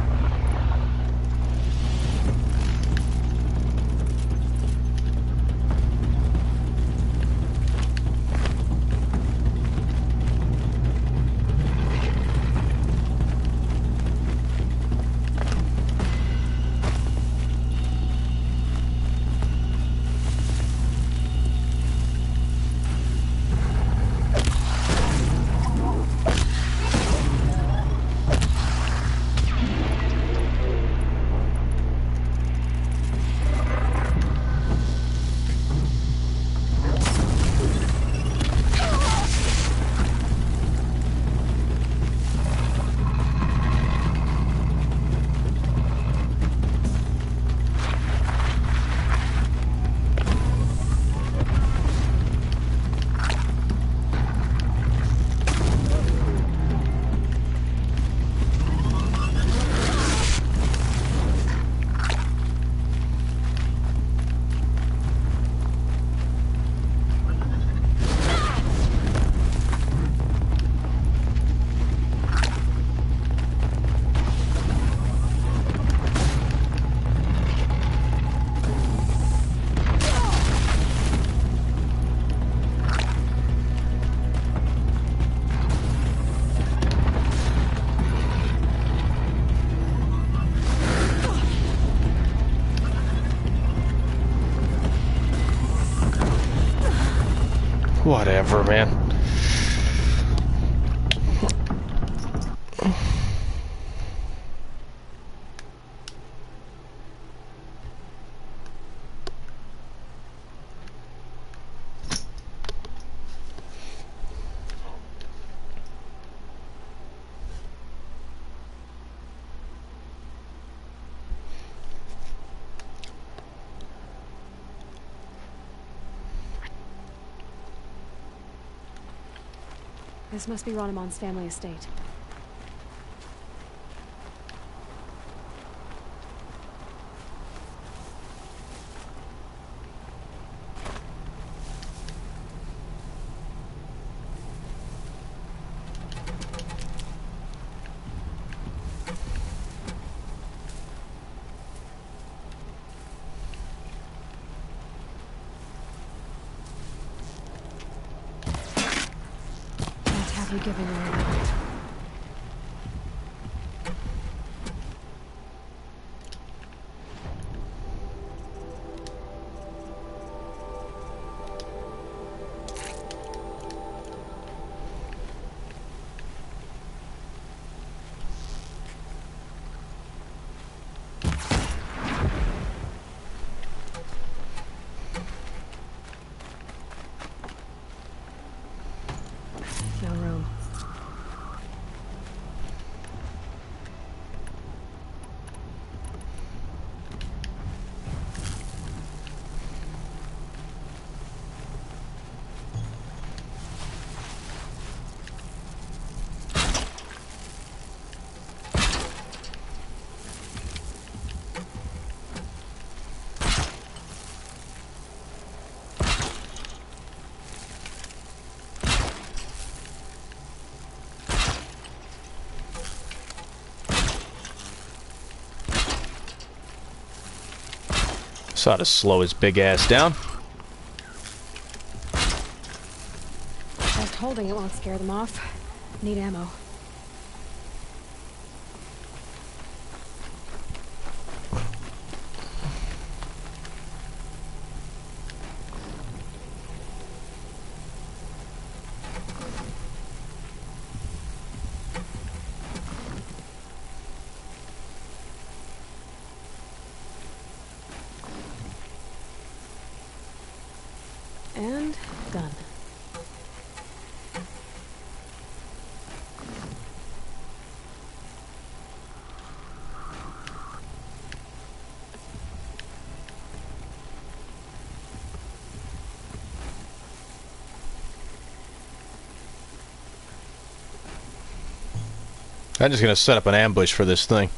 Whatever, man. This must be Ronimon's family estate. You giving me away. No room. So how to slow his big ass down. Just holding it won't scare them off. Need ammo. And done. I'm just gonna set up an ambush for this thing.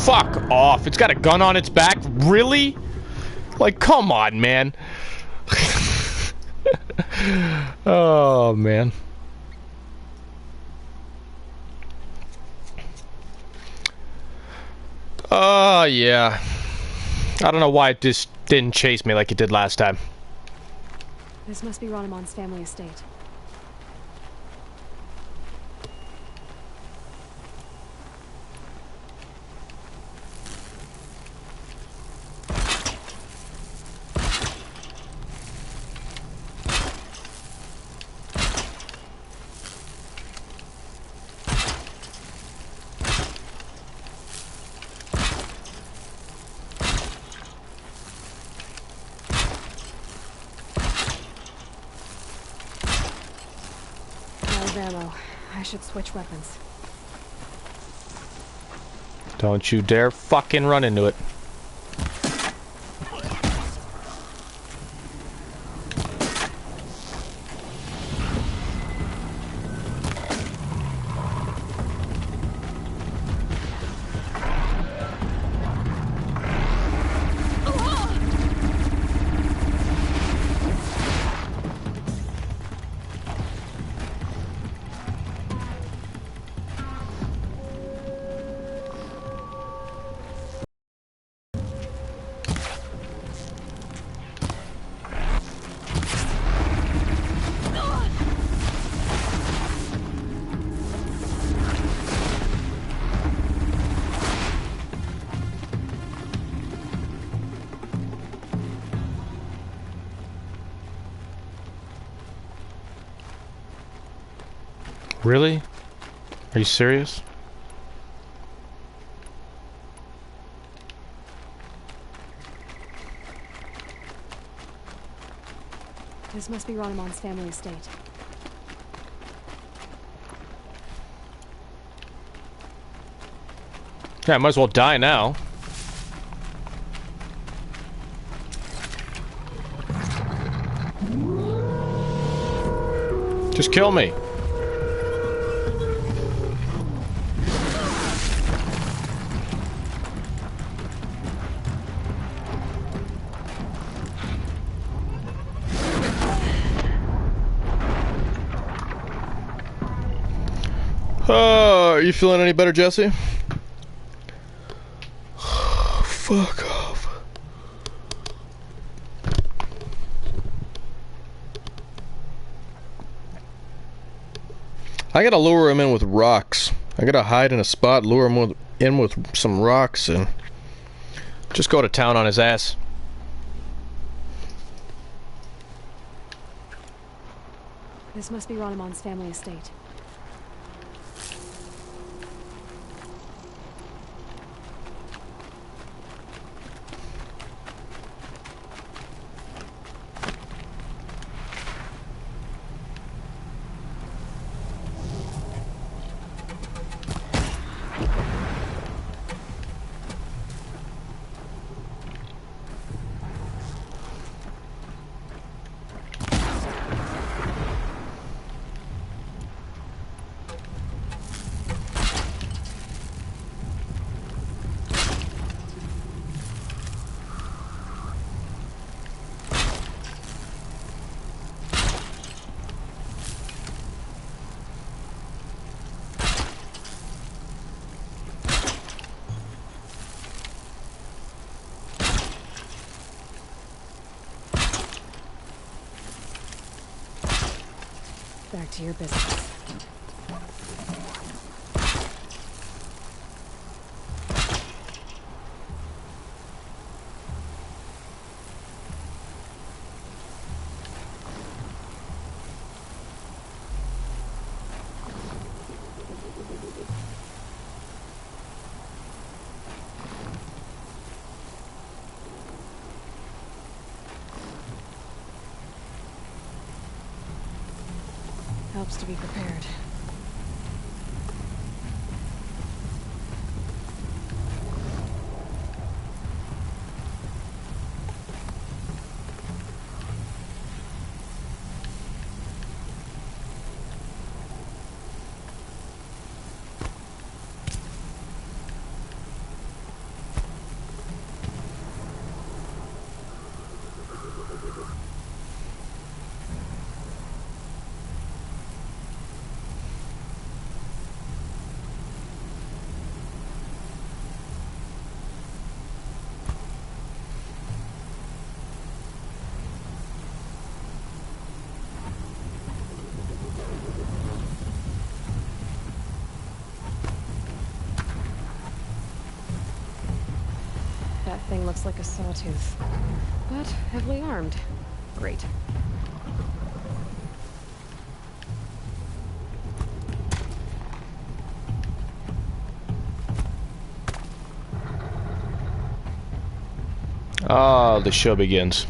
Fuck off. It's got a gun on its back? Really? Like, come on, man. Oh, man. Oh, yeah. I don't know why it just didn't chase me like it did last time. This must be Ronimon's family estate. Ammo. I should switch weapons. Don't you dare fucking run into it. Really? Are you serious? This must be Ronimon's family estate. Yeah, I might as well die now. Just kill me. Are you feeling any better, Jesse? Fuck off. I gotta lure him in with rocks. I gotta hide in a spot, lure him in with some rocks, and just go to town on his ass. This must be Ronimon's family estate. Back to your business. Helps to be prepared. Thing looks like a sawtooth, but heavily armed. Great. Oh, the show begins.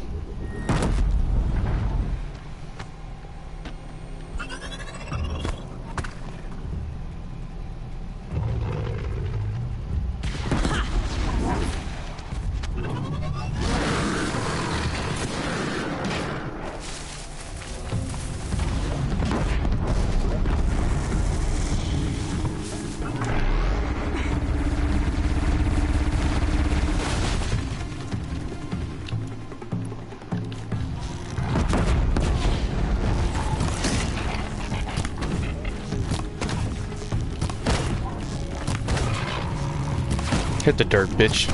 Hit the dirt, bitch.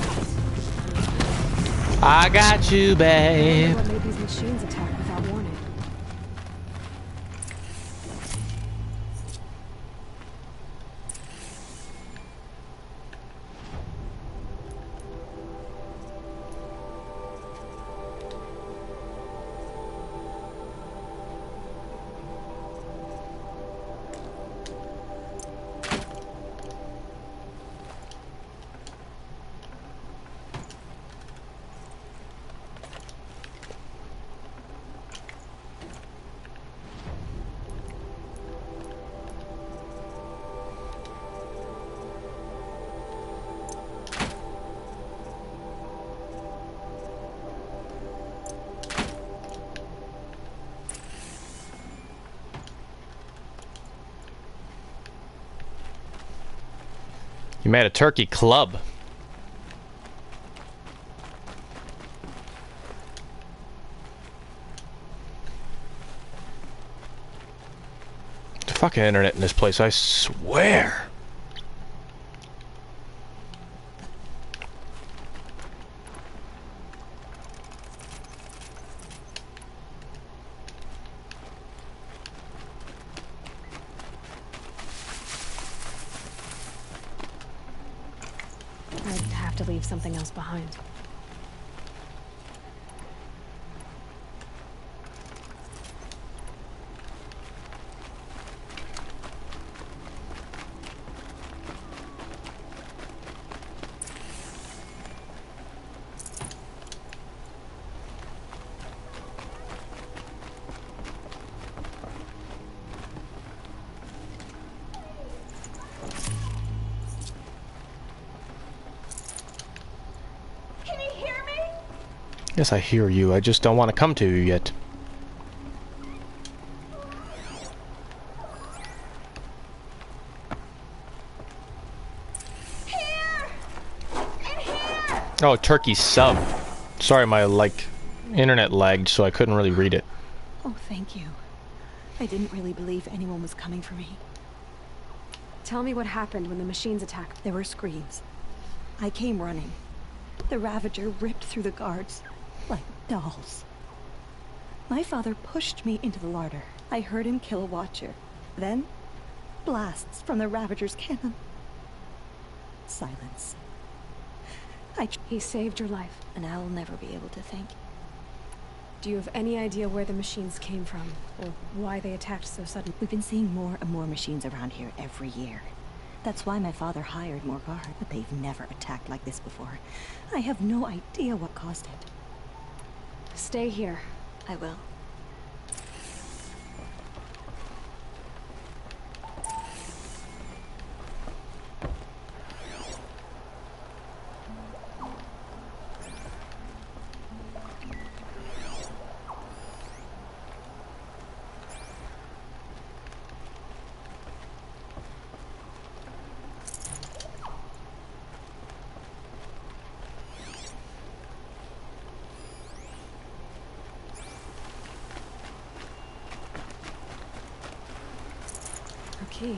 I got you, babe. What made these machines attack without warning? You made a turkey club. The fucking internet in this place, I swear. I'd have to leave something else behind. Yes, I hear you. I just don't want to come to you yet. Oh, turkey sub. Sorry, my, internet lagged, so I couldn't really read it. Oh, thank you. I didn't really believe anyone was coming for me. Tell me what happened when the machines attacked. There were screams. I came running. The Ravager ripped through the guards like dolls. My father pushed me into the larder. I heard him kill a watcher. Then, blasts from the Ravager's cannon. Silence. He saved your life. And I'll never be able to thank you. Do you have any idea where the machines came from? Or why they attacked so suddenly? We've been seeing more and more machines around here every year. That's why my father hired more guards, but they've never attacked like this before. I have no idea what caused it. Stay here. I will. Key.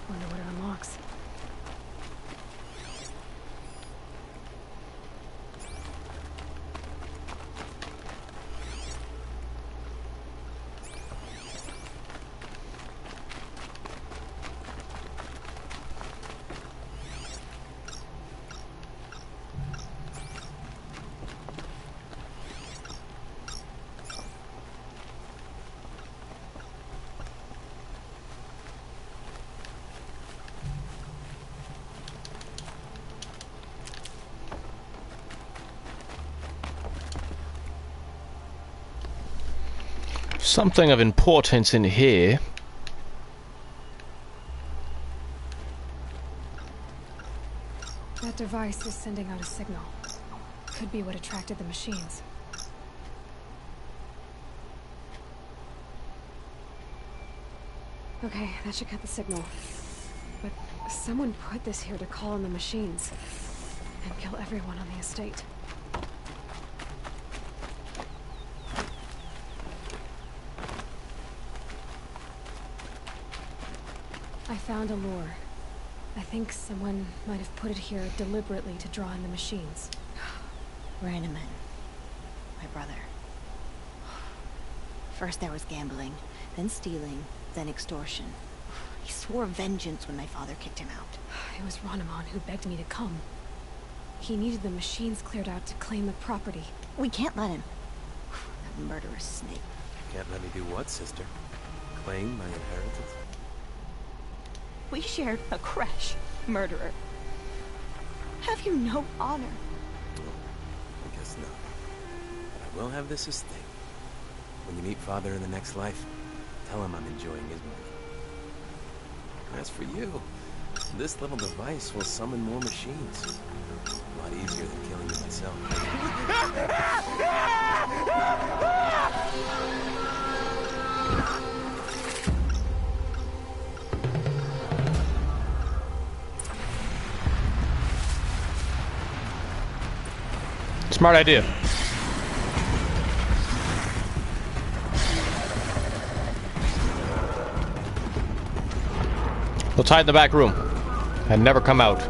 Wonder what it unlocks. Something of importance in here. That device is sending out a signal. Could be what attracted the machines. Okay, that should cut the signal. But someone put this here to call on the machines and kill everyone on the estate. I found a lure. I think someone might have put it here deliberately to draw in the machines. Rainaman. My brother. First there was gambling, then stealing, then extortion. He swore vengeance when my father kicked him out. It was Rainaman who begged me to come. He needed the machines cleared out to claim the property. We can't let him. That murderous snake. Can't let me do what, sister? Claim my inheritance? We shared a crash, murderer. Have you no honor? I guess not. But I will have this estate. When you meet Father in the next life, tell him I'm enjoying his money. As for you, this little device will summon more machines. A lot easier than killing you myself. Smart idea. Let's hide in the back room and never come out.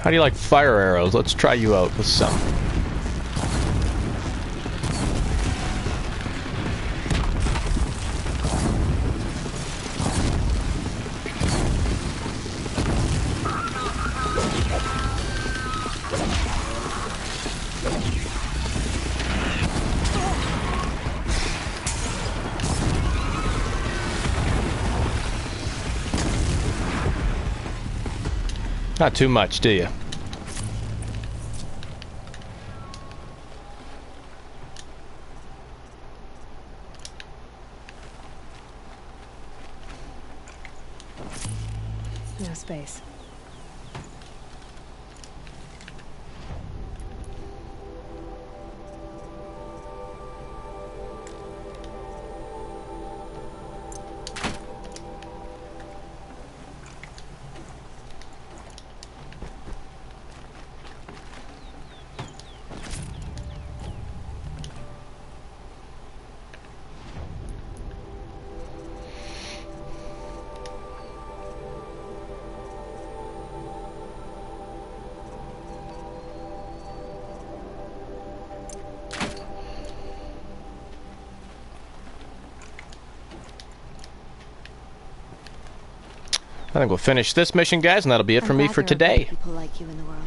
How do you like fire arrows? Let's try you out with some. Not too much, do you? No space. I think we'll finish this mission, guys, and that'll be it for me for today. People like you in the world.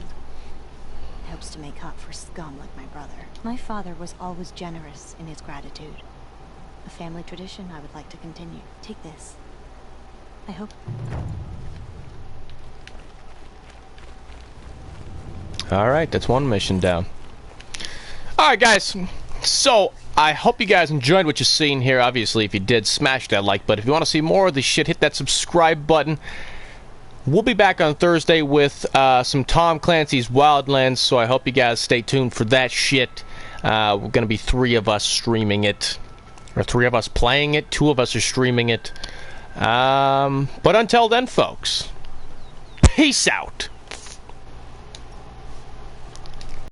I hopes to make up for scum like my brother. My father was always generous in his gratitude. A family tradition I would like to continue. Take this. I hope... Alright, that's one mission down. Alright, guys. So, I hope you guys enjoyed what you've seen here. Obviously, if you did, smash that like button. If you want to see more of this shit, hit that subscribe button. We'll be back on Thursday with some Tom Clancy's Wildlands, so I hope you guys stay tuned for that shit. We're going to be 3 of us streaming it. Or 3 of us playing it. 2 of us are streaming it. But until then, folks, peace out.